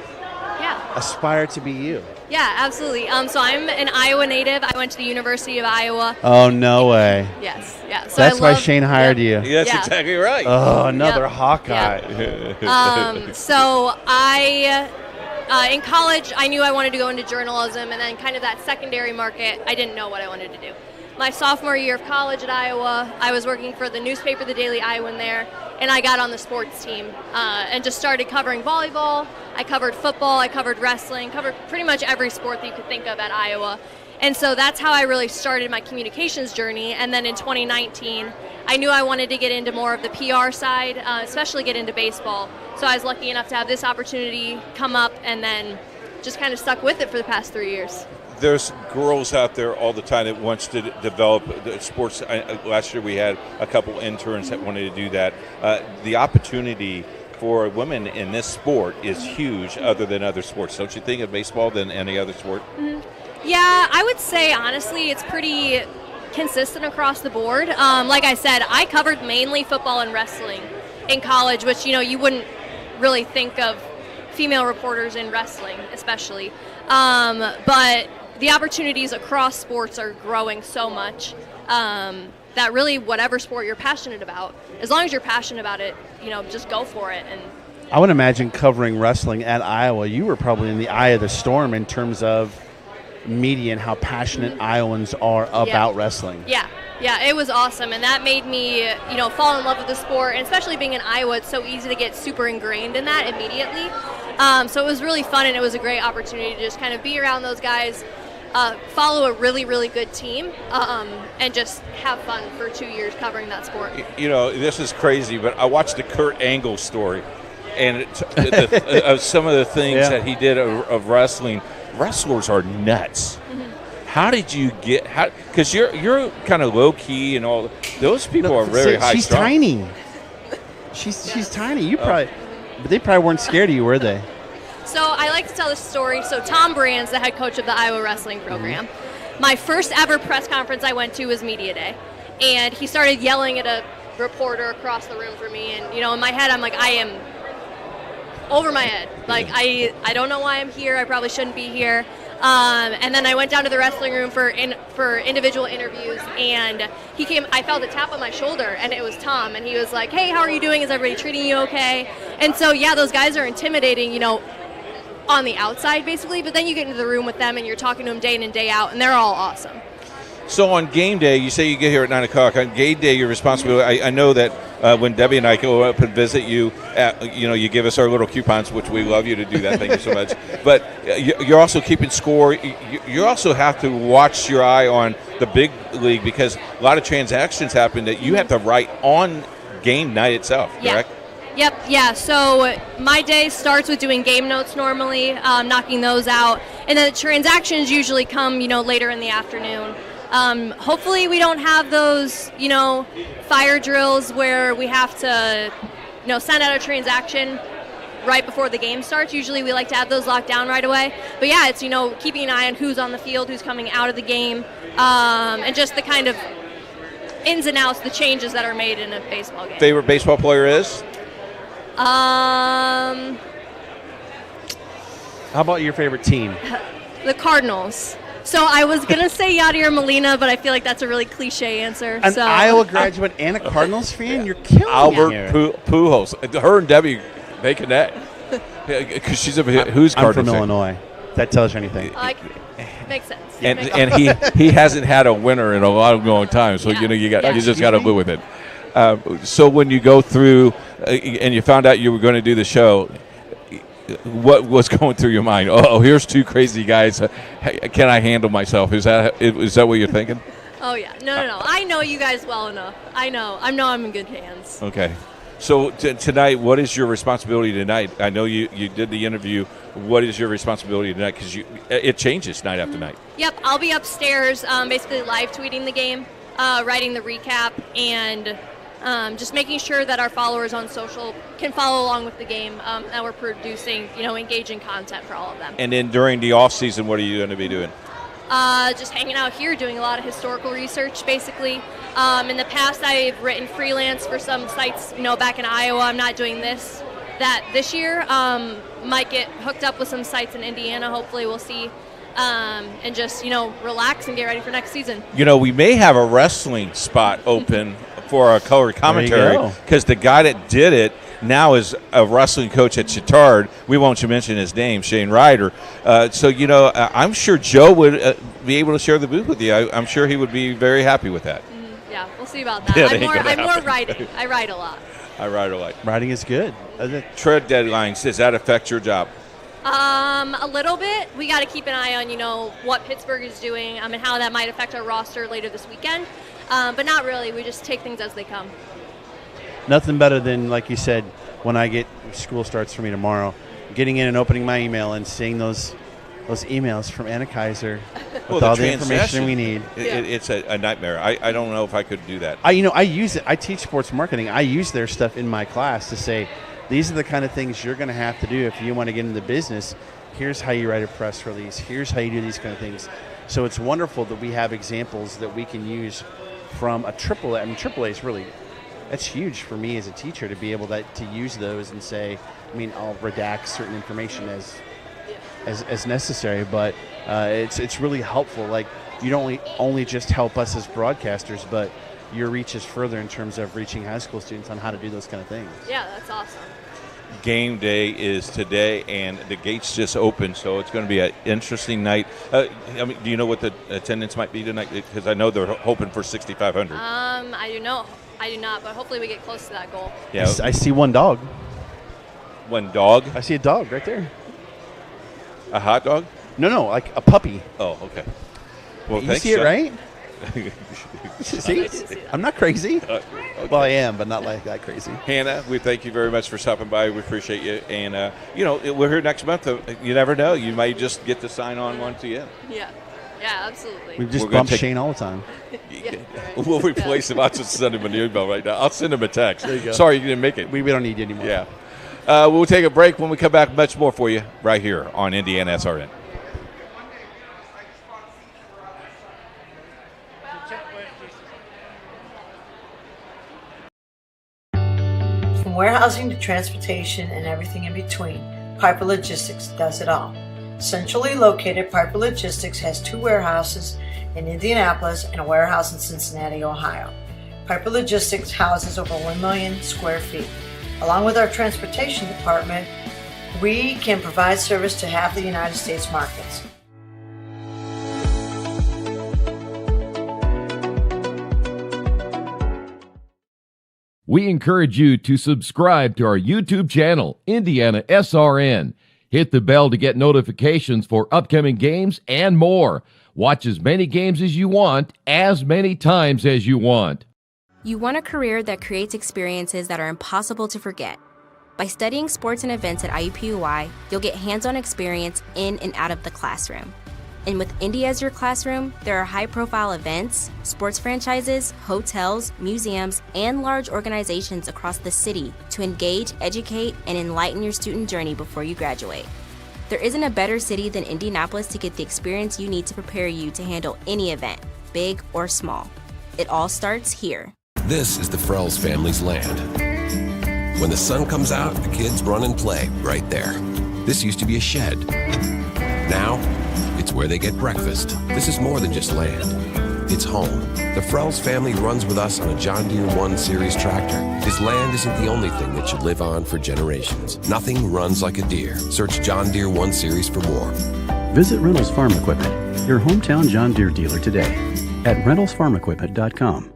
aspire to be you. Yeah, absolutely. So I'm an Iowa native. I went to the University of Iowa. Oh, no way. Yes, yeah. So that's why Shane hired you. Yeah, that's exactly right. Oh, another Hawkeye. So I... in college, I knew I wanted to go into journalism, and then kind of that secondary market, I didn't know what I wanted to do. My sophomore year of college at Iowa, I was working for the newspaper, the Daily Iowan there, and I got on the sports team and just started covering volleyball. I covered football, I covered wrestling, covered pretty much every sport that you could think of at Iowa. And so that's how I really started my communications journey. And then in 2019, I knew I wanted to get into more of the PR side, especially get into baseball. So I was lucky enough to have this opportunity come up and then just kind of stuck with it for the past 3 years. There's girls out there all the time that wants to develop the sports. Last year we had a couple interns that wanted to do that. The opportunity for women in this sport is huge other than other sports. Don't you think of baseball than any other sport? Mm-hmm. Yeah, I would say, honestly, it's pretty consistent across the board. Like I said, I covered mainly football and wrestling in college, which, you wouldn't really think of female reporters in wrestling, especially. But the opportunities across sports are growing so much that really whatever sport you're passionate about, as long as you're passionate about it, just go for it. And I would imagine covering wrestling at Iowa, you were probably in the eye of the storm in terms of media and how passionate Iowans are about wrestling. Yeah, it was awesome, and that made me, fall in love with the sport, and especially being in Iowa, it's so easy to get super ingrained in that immediately. So it was really fun, and it was a great opportunity to just kind of be around those guys, follow a really, really good team, and just have fun for 2 years covering that sport. This is crazy, but I watched the Kurt Angle story, and some of the things that he did of wrestling. Wrestlers are nuts. Mm-hmm. How did you get? Because you're kind of low key and all. Those people are very high. She's tiny. She's tiny. You probably, but they probably weren't scared of you, were they? So I like to tell this story. So Tom Brand's the head coach of the Iowa wrestling program. Mm-hmm. My first ever press conference I went to was media day, and he started yelling at a reporter across the room for me. And in my head, I'm like, I am over my head. Like, I don't know why I'm here. I probably shouldn't be here. And then I went down to the wrestling room for individual interviews, and he came. I felt a tap on my shoulder, and it was Tom, and he was like, "Hey, how are you doing? Is everybody treating you okay?" And so, those guys are intimidating, on the outside, basically, but then you get into the room with them, and you're talking to them day in and day out, and they're all awesome. So on game day, you say you get here at 9 o'clock. On game day, you're responsible. I know that when Debbie and I go up and visit you, you give us our little coupons, which we love you to do that. Thank you so much. But you're also keeping score. You also have to watch your eye on the big league because a lot of transactions happen that you have to write on game night itself, correct? Yep, yeah. So my day starts with doing game notes normally, knocking those out. And then the transactions usually come, later in the afternoon. Hopefully we don't have those, fire drills where we have to, send out a transaction right before the game starts. Usually we like to have those locked down right away. But yeah, it's, keeping an eye on who's on the field, who's coming out of the game, and just the kind of ins and outs, the changes that are made in a baseball game. Favorite baseball player is? How about your favorite team? The Cardinals. So I was going to say Yadier Molina, but I feel like that's a really cliche answer. An Iowa graduate and a Cardinals fan? You're killing Albert it. Pujols. Her and Debbie, they connect. Because she's who's Cardinals I'm from fan? Illinois. That tells you anything. Makes sense. And he hasn't had a winner in a long time, so you just got to live with it. So when you go through and you found out you were going to do the show, what was going through your mind? Oh, here's two crazy guys. Can I handle myself? Is that what you're thinking? Oh yeah, no. I know you guys well enough. I know I'm in good hands. Okay. So tonight, what is your responsibility tonight? I know you did the interview. What is your responsibility tonight? Because it changes night after night. Yep, I'll be upstairs, basically live tweeting the game, writing the recap, and just making sure that our followers on social can follow along with the game, that we're producing, engaging content for all of them. And then during the off season, what are you going to be doing? Just hanging out here, doing a lot of historical research, basically. In the past, I've written freelance for some sites, back in Iowa. I'm not doing that this year. Might get hooked up with some sites in Indiana. Hopefully, we'll see. And just, relax and get ready for next season. We may have a wrestling spot open for a color commentary because the guy that did it now is a wrestling coach at Chittard. We won't mention his name, Shane Ryder. So I'm sure Joe would be able to share the booth with you. I'm sure he would be very happy with that. Yeah, we'll see about that. Yeah, I'm more writing. I write a lot. I write a lot. Writing is good. Trade deadlines, does that affect your job? A little bit. We got to keep an eye on, what Pittsburgh is doing, and how that might affect our roster later this weekend. But not really. We just take things as they come. Nothing better than, like you said, when school starts for me tomorrow, getting in and opening my email and seeing those emails from Anna Kaiser with all the information we need. It's a nightmare. I don't know if I could do that. I use it. I teach sports marketing. I use their stuff in my class to say, these are the kind of things you're going to have to do if you want to get into business. Here's how you write a press release. Here's how you do these kind of things. So it's wonderful that we have examples that we can use from a AAA. I mean, AAA is really, that's huge for me as a teacher to be able to use those and say, I'll redact certain information as necessary, but it's really helpful. Like, you don't only just help us as broadcasters, but your reach is further in terms of reaching high school students on how to do those kind of things. Yeah, that's awesome. Game day is today, and the gates just opened, so it's going to be an interesting night. Do you know what the attendance might be tonight? Because I know they're hoping for 6,500. I do not, but hopefully we get close to that goal. Yeah, I see one dog. One dog? I see a dog right there. A hot dog? No, like a puppy. Oh, okay. Well, you see it, right? See? I'm not crazy. Okay. Well, I am, but not like that crazy. Hannah, we thank you very much for stopping by. We appreciate you. And, we're here next month. You never know. You might just get to sign on once again. Yeah. Yeah, absolutely. We just bump Shane all the time. Yeah, right. We'll replace him. I'll just send him an email right now. I'll send him a text. There you go. Sorry you didn't make it. We don't need you anymore. Yeah. We'll take a break. When we come back, much more for you right here on IndianaSRN. From warehousing to transportation and everything in between, Piper Logistics does it all. Centrally located, Piper Logistics has 2 warehouses in Indianapolis and a warehouse in Cincinnati, Ohio. Piper Logistics houses over 1 million square feet. Along with our transportation department, we can provide service to half the United States markets. We encourage you to subscribe to our YouTube channel, IndianaSRN. Hit the bell to get notifications for upcoming games and more. Watch as many games as you want, as many times as you want. You want a career that creates experiences that are impossible to forget. By studying sports and events at IUPUI, you'll get hands-on experience in and out of the classroom. And with Indy as your classroom, there are high-profile events, sports franchises, hotels, museums, and large organizations across the city to engage, educate, and enlighten your student journey before you graduate. There isn't a better city than Indianapolis to get the experience you need to prepare you to handle any event, big or small. It all starts here. This is the Frells family's land. When the sun comes out, the kids run and play right there. This used to be a shed. Now, it's where they get breakfast. This is more than just land. It's home. The Frells family runs with us on a John Deere 1 Series tractor. His land isn't the only thing that should live on for generations. Nothing runs like a Deere. Search John Deere 1 Series for more. Visit Reynolds Farm Equipment, your hometown John Deere dealer today at ReynoldsFarmEquipment.com.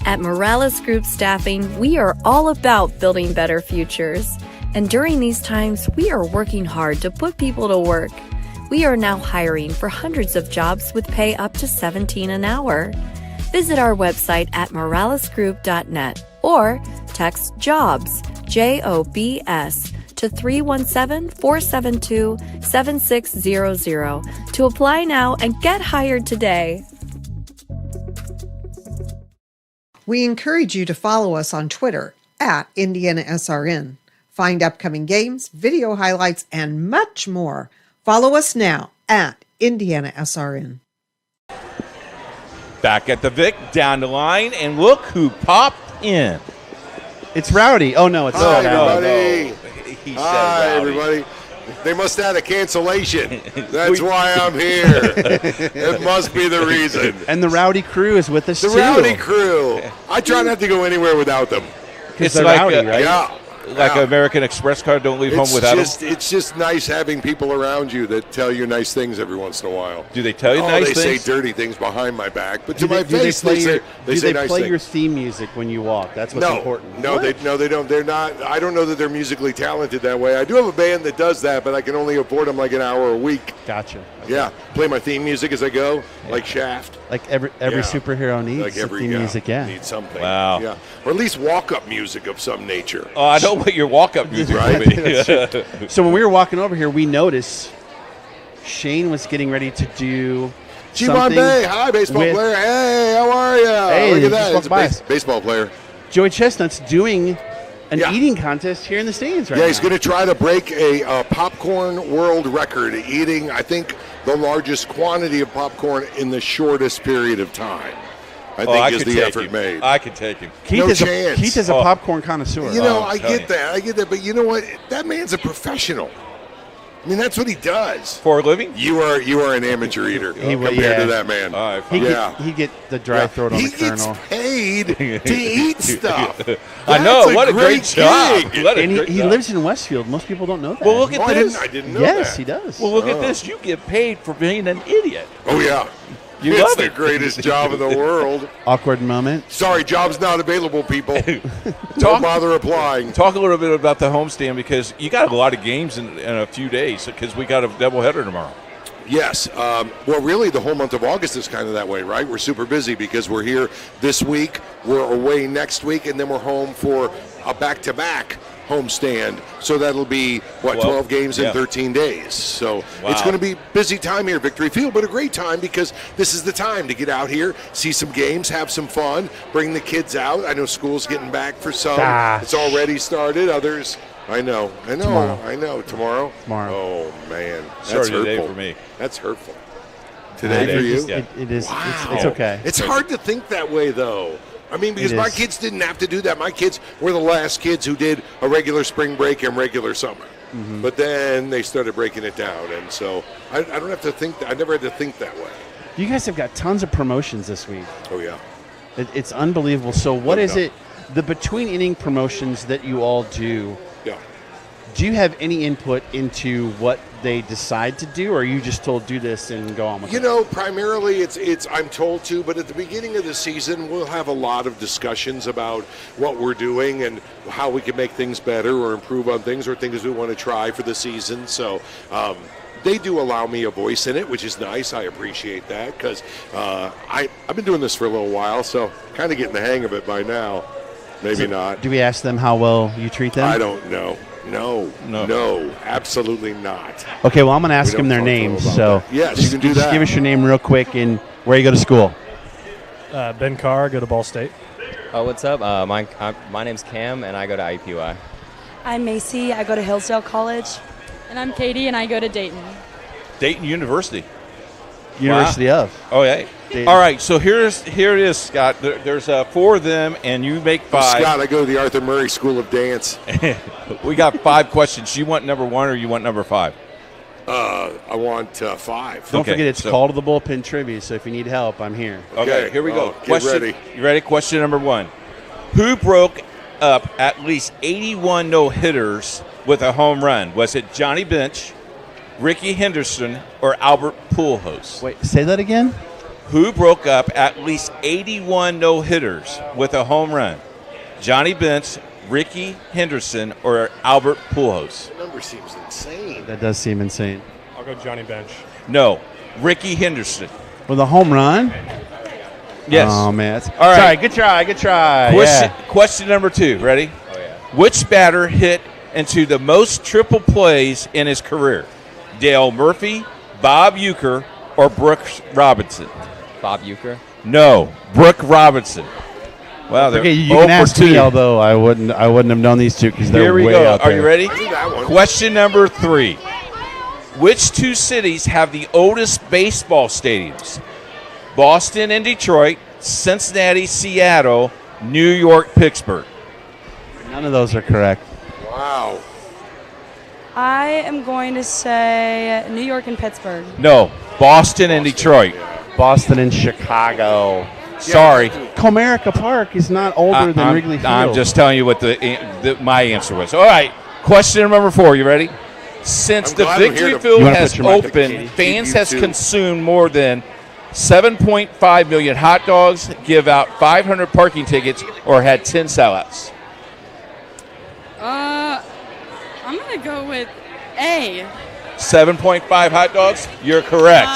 At Morales Group Staffing, we are all about building better futures. And during these times, we are working hard to put people to work. We are now hiring for hundreds of jobs with pay up to $17 an hour. Visit our website at moralesgroup.net or text JOBS, JOBS, to 317-472-7600 to apply now and get hired today. We encourage you to follow us on Twitter at IndianaSRN. Find upcoming games, video highlights, and much more. Follow us now at IndianaSRN. Back at the Vic, down the line, and look who popped in. It's Rowdy. Oh, no, it's Hi, not everybody. No. He said Hi, Rowdy. everybody. They must have had a cancellation. That's why I'm here. It must be the reason. And the Rowdy crew is with us, The too. Rowdy crew. I try not to go anywhere without them. It's they're like rowdy, right? Yeah. Like an American Express card, don't leave home without them. It's just nice having people around you that tell you nice things every once in a while. Do they tell you nice they things? say dirty things behind my back, but to Do my they face play they say nice play things. your theme music when you walk? That's what's important. No, they don't. They're not. I don't know that they're musically talented that way. I do have a band that does that, but I can only afford them like an hour a week. Gotcha. Okay. Yeah, play my theme music as I go, like Shaft. Like every superhero needs Like every theme music, yeah. needs something. Wow. Yeah, or at least walk-up music of some nature. Oh, I know what your walk-up music will be. So when we were walking over here, we noticed Shane was getting ready to do G-Bon Bay, hi, baseball player. Hey, how are you? Hey, look at that. just It's walked a baseball player. Joey Chestnut's doing an eating contest here in the stands right now. Yeah, he's going to try to break a popcorn world record, eating, I think, the largest quantity of popcorn in the shortest period of time. I think is the effort made. I could take him. Keith is a popcorn connoisseur. You know, I get that. But you know what? That man's a professional. I mean, that's what he does. For a living? You are an amateur eater compared to that man. He'd get the dry throat on the Colonel. Paid to eat stuff. I know. What a great job. And he lives in Westfield. Most people don't know that. Well, look at this. I didn't know Yes, that. he does. Well, look at this. You get paid for being an idiot. Oh, yeah. You it's love the it. greatest job in the world. Awkward moment. Sorry, job's not available, people. Don't bother applying. Talk a little bit about the homestand because you got a lot of games in a few days because we got a doubleheader tomorrow. Yes. Well, really, the whole month of August is kind of that way, right? We're super busy because we're here this week, we're away next week, and then we're home for a back-to-back homestand. So that'll be, 12 games in 13 days. So it's going to be a busy time here at Victory Field, but a great time because this is the time to get out here, see some games, have some fun, bring the kids out. I know school's getting back for some. Gosh. It's already started. Others, I know. Tomorrow. Tomorrow? Tomorrow. Oh, man. That's Sorry hurtful. today for me. That's hurtful. Today for you? It is. Wow. It's okay. It's hard to think that way, though. I mean, because my kids didn't have to do that. My kids were the last kids who did a regular spring break and regular summer. Mm-hmm. But then they started breaking it down. And so I don't have to think. I never had to think that way. You guys have got tons of promotions this week. Oh, yeah. It's unbelievable. So what is it, the between inning promotions that you all do? Yeah. Do you have any input into what they decide to do, or are you just told do this and go on with it? You know, primarily it's I'm told to, but at the beginning of the season, we'll have a lot of discussions about what we're doing and how we can make things better or improve on things or things we want to try for the season. So they do allow me a voice in it, which is nice. I appreciate that because I've been doing this for a little while, so kind of getting the hang of it by now. Maybe not. Do we ask them how well you treat them? I don't know. No, absolutely not. Okay, well, I'm going to ask We them their don't talk to names. them So about that. Yes, you just, can do just that. give us your name real quick and where you go to school. Ben Carr, go to Ball State. What's up? My name's Cam, and I go to IUPUI. I'm Macy. I go to Hillsdale College. And I'm Katie, and I go to Dayton. Dayton University. University Wow. of. Oh, yeah. Dayton. All right, so here it is, Scott. There's 4 of them, and you make 5. Scott, I go to the Arthur Murray School of Dance. We got 5 questions. You want number 1 or you want number 5? I want 5. Don't Okay, forget, it's so- Call to the Bullpen Trivia, so if you need help, I'm here. Okay, here we go. Get ready. You ready? Question number 1. Who broke up at least 81 no-hitters with a home run? Was it Johnny Bench, Ricky Henderson, or Albert Pujols? Wait, say that again? Who broke up at least 81 no-hitters with a home run? Johnny Bench, Ricky Henderson, or Albert Pujols? The number seems insane. That does seem insane. I'll go Johnny Bench. No, Ricky Henderson. With a home run? Yes. Oh, man. All right. Sorry, good try, good try. Question number 2. Ready? Oh, yeah. Which batter hit into the most triple plays in his career? Dale Murphy, Bob Uecker, or Brooks Robinson? Bob Uecker. No, Brooke Robinson. Wow, they're Okay, you 0 can for ask 2. me, although I wouldn't have known these two because they're Here we way go. out Are there. you ready? that one. Question number 3. Which 2 cities have the oldest baseball stadiums? Boston and Detroit, Cincinnati, Seattle, New York, Pittsburgh. None of those are correct. Wow. I am going to say New York and Pittsburgh. No, Boston and Detroit. Boston and Chicago. Sorry. Comerica Park is not older than Wrigley Field. I'm just telling you what my answer was. All right, question number 4. You ready? Since I'm the glad I'm Victory here to- Field You wanna has put your mic up, opened, Katie? fans You has too. consumed more than 7.5 million hot dogs, give out 500 parking tickets, or had 10 sellouts. I'm going to go with A. 7.5 hot dogs? You're correct.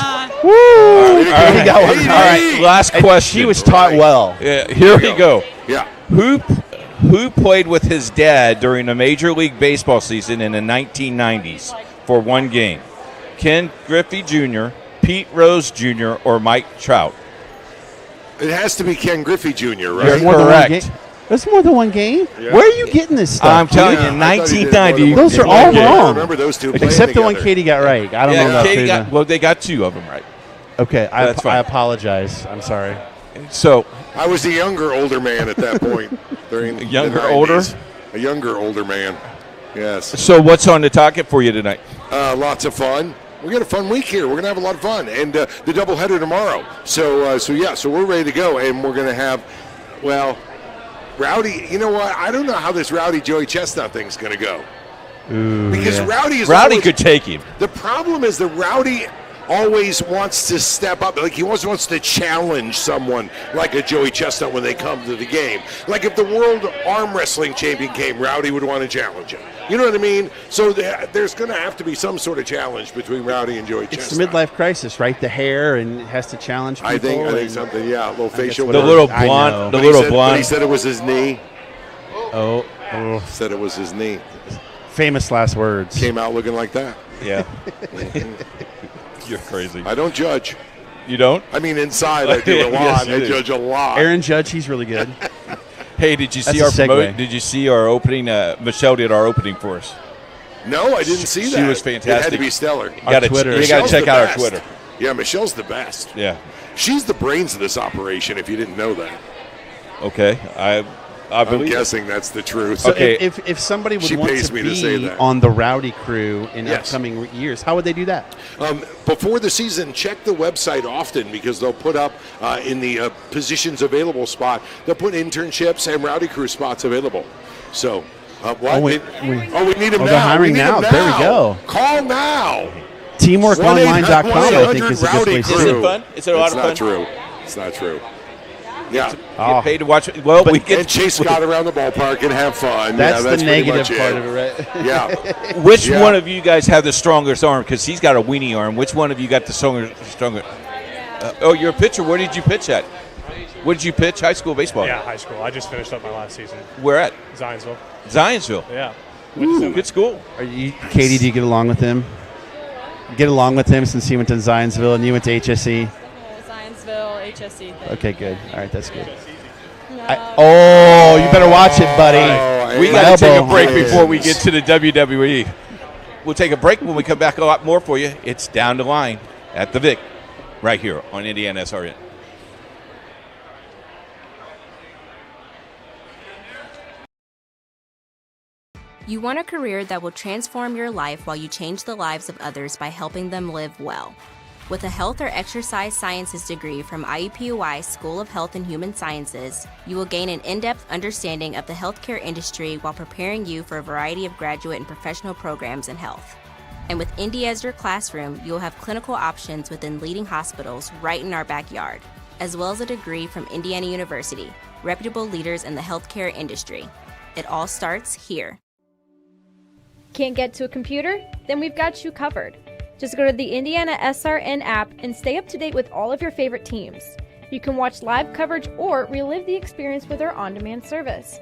Woo! All He got one. All right, last question. She was taught well. Yeah, here we go. Yeah. Who played with his dad during the Major League Baseball season in the 1990s for 1 game? Ken Griffey Jr., Pete Rose Jr., or Mike Trout? It has to be Ken Griffey Jr., right? You're More than one correct. game? There's more than one game? Yeah. Where are you getting this stuff? I'm telling Yeah, you, I thought he did 1990. more than one Those are game. all Yeah, I wrong. remember those two playing Except the one together. Katie got right. I don't know about Katie Katie. got, they got 2 of them right. Okay, That's fine. I apologize. I'm sorry. So, I was a older man at that point. During the Younger, 90s. older? A younger, older man. Yes. so what's on the docket for you tonight? Lots of fun. We got a fun week here. We're going to have a lot of fun. And the doubleheader tomorrow. So we're ready to go. And we're going to have, Rowdy, you know what? I don't know how this Rowdy Joey Chestnut thing's going to go. Because Rowdy Rowdy could take him. The problem is that Rowdy always wants to step up. Like he always wants to challenge someone like a Joey Chestnut when they come to the game. Like if the world arm wrestling champion came, Rowdy would want to challenge him. You know what I mean? So there's going to have to be some sort of challenge between Rowdy and Joey It's Chestnut. the midlife crisis, right? The hair and it has to challenge people. I think and something, yeah, a little facial. The hair. little I blonde, know. the But little but blonde. he said it was his knee. Oh. Said it was his knee. Famous last words. Came out looking like that. Yeah. You're crazy. I don't judge. You don't? I mean, inside I do a lot. Yes, you I do. judge a lot. Aaron Judge, he's really good. Hey, did you see That's our a segue. Did you see our opening? Michelle did our opening for us. No, I didn't see that. She was It had fantastic. to be stellar. You got to Michelle's check the out our best. Twitter. Yeah, Michelle's the best. Yeah. She's the brains of this operation, if you didn't know that. Okay. I'm I'm guessing that's the truth. So Okay. if somebody would She want pays to me to say be that. on the Rowdy crew in Yes. upcoming years, how would they do that? Before the season, check the website often because they'll put up in the positions available spot, they'll put internships and Rowdy Crew spots available. So, what? we we need them now. they're hiring We need now. them There we go. Call now. Teamworkonline.com, I think, is a good place to Is do. it fun? Is it a lot of fun? It's not true. It's not true. Yeah. Get paid to watch it. Well, we get and chase Scott around the ballpark and have fun. That's yeah, the pretty negative much part of it, right? Yeah. Which Yeah. one of you guys have the strongest arm? Because he's got a weenie arm. Which one of you got the stronger? Oh, you're a pitcher. Where did you pitch at? What did you pitch? High school baseball? Yeah, high school. I just finished up my last season. Where at? Zionsville. Zionsville. Yeah. Good school. Katie, do you get along with him? Get along with him since he went to Zionsville and you went to HSE? Zionsville, HSE. Okay, good. All right, that's good. You better watch it, buddy. We got to take a break before we get to the WWE. We'll take a break. When we come back, a lot more for you. It's Down the Line at the Vic, right here on IndianaSRN. You want a career that will transform your life while you change the lives of others by helping them live well. With a health or exercise sciences degree from IUPUI School of Health and Human Sciences, you will gain an in-depth understanding of the healthcare industry while preparing you for a variety of graduate and professional programs in health. And with Indy as your classroom, you will have clinical options within leading hospitals right in our backyard, as well as a degree from Indiana University, reputable leaders in the healthcare industry. It all starts here. Can't get to a computer? Then we've got you covered. Just go to the IndianaSRN app and stay up to date with all of your favorite teams. You can watch live coverage or relive the experience with our on-demand service.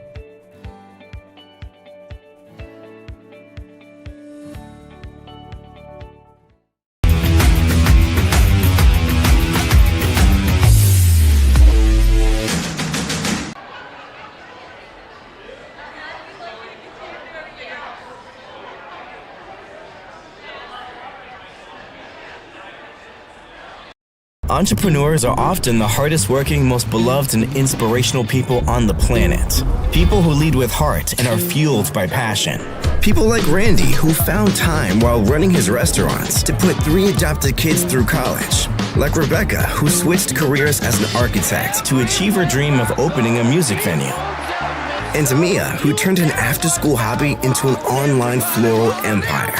Entrepreneurs are often the hardest working, most beloved, and inspirational people on the planet. People who lead with heart and are fueled by passion. People like Randy, who found time while running his restaurants to put 3 adopted kids through college. Like Rebecca, who switched careers as an architect to achieve her dream of opening a music venue. And Mia, who turned an after-school hobby into an online floral empire.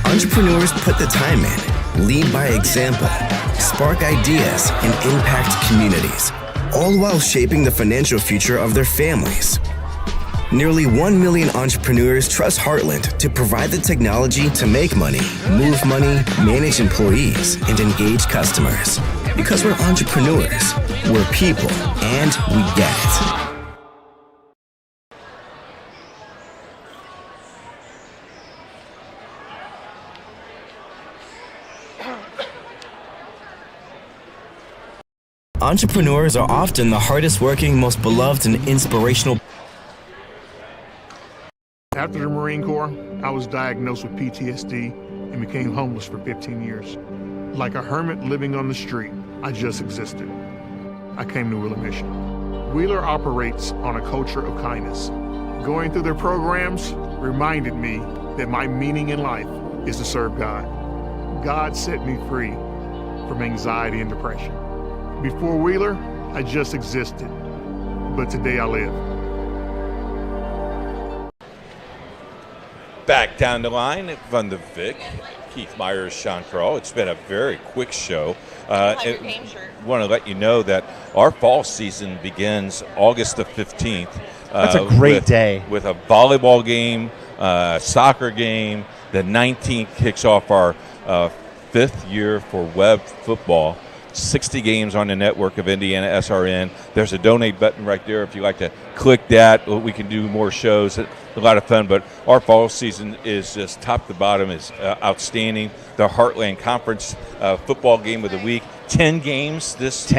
Entrepreneurs put the time in, lead by example, spark ideas, and impact communities, all while shaping the financial future of their families. Nearly 1 million entrepreneurs trust Heartland to provide the technology to make money, move money, manage employees, and engage customers. Because we're entrepreneurs, we're people, and we get it. Entrepreneurs are often the hardest working, most beloved, and inspirational. After the Marine Corps, I was diagnosed with PTSD and became homeless for 15 years. Like a hermit living on the street, I just existed. I came to Wheeler Mission. Wheeler operates on a culture of kindness. Going through their programs reminded me that my meaning in life is to serve God. God set me free from anxiety and depression. Before Wheeler, I just existed, but today I live. Back down the line from the Vic, Keith Myers, Sean Kroll. It's been a very quick show. I want to let you know that our fall season begins August the 15th. That's a great day. With a volleyball game, soccer game. The 19th kicks off our 5th year for web football. 60 games on the network of IndianaSRN. There's a donate button right there if you like to click that. We can do more shows. It's a lot of fun, but our fall season is just top to bottom is outstanding. The Heartland Conference football game of the week. 10 games this week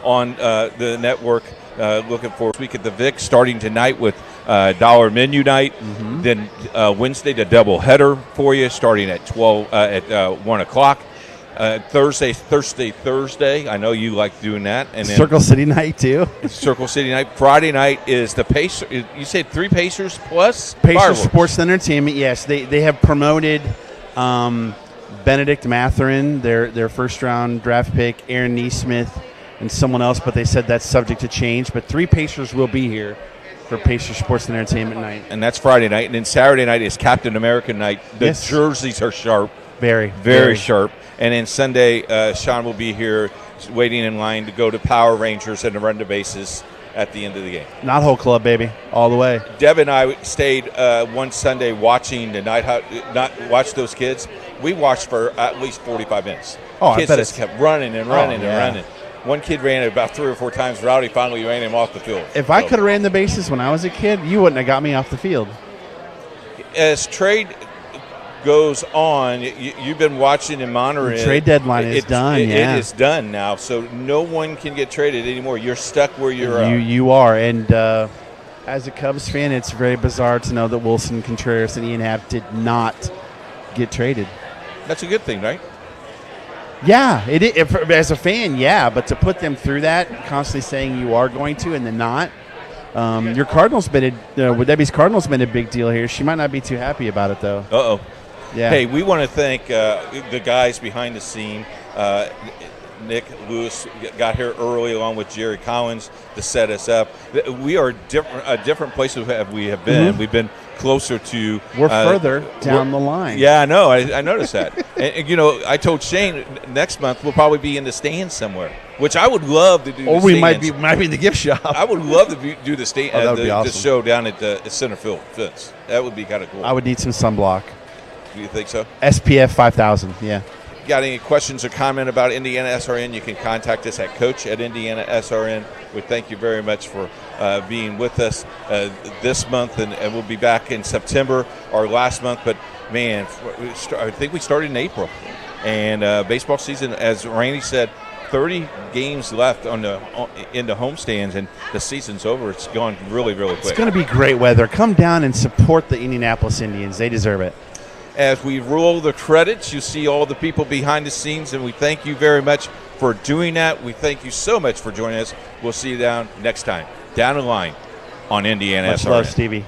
on the network. Looking forward to week at the Vic, starting tonight with dollar menu night. Then Wednesday, the double header for you, starting at 1 o'clock. Thursday. I know you like doing that. And then Circle City night, too. Circle City night. Friday night is the Pacers. You said 3 Pacers plus? Pacers Sports Entertainment, yes. They have promoted Benedict Matherin, their first-round draft pick, Aaron Neesmith, and someone else, but they said that's subject to change. But 3 Pacers will be here for Pacers Sports Entertainment night. And that's Friday night. And then Saturday night is Captain America night. The jerseys are sharp. Very sharp. And then Sunday, Sean will be here waiting in line to go to Power Rangers and to run the bases. at the end of the game. Not whole club, baby, all the way. Deb and I stayed one Sunday watching the watch those kids. We watched for at least 45 minutes. Oh, kids I bet just kept running and running and running. One kid ran it about 3 or 4 times. Rowdy finally ran him off the field. If I could have ran the bases when I was a kid, you wouldn't have got me off the field. As trade goes on, you've been watching and monitoring. The trade deadline is done. It is done now, so no one can get traded anymore. You're stuck where you're at. You are, and as a Cubs fan, it's very bizarre to know that Wilson Contreras and Ian Happ did not get traded. That's a good thing, right? Yeah, as a fan, yeah, but to put them through that, constantly saying you are going to and then not. Your Cardinals with Debbie's Cardinals been a big deal here. She might not be too happy about it, though. Uh-oh. Yeah. Hey, we want to thank the guys behind the scene. Nick Lewis got here early along with Jerry Collins to set us up. We are a different place we have been. Mm-hmm. We've been closer to. We're further down the line. Yeah, I know. I noticed that. and I told Shane next month we'll probably be in the stands somewhere, which I would love to do. Or we might be in the gift shop. I would love to do the stand. That would be awesome. The show down at the center field fence. That would be kind of cool. I would need some sunblock. Do you think so? SPF 5000. Yeah. Got any questions or comment about Indiana SRN, you can contact us at coach@IndianaSRN. We thank you very much for being with us this month, and we'll be back in September, our last month. But, man, I think we started in April. And baseball season, as Randy said, 30 games left in the homestands, and the season's over. It's gone really, really quick. It's going to be great weather. Come down and support the Indianapolis Indians. They deserve it. As we roll the credits, you see all the people behind the scenes, and we thank you very much for doing that. We thank you so much for joining us. We'll see you next time, down the line on Indiana SRN. Much love, Stevie.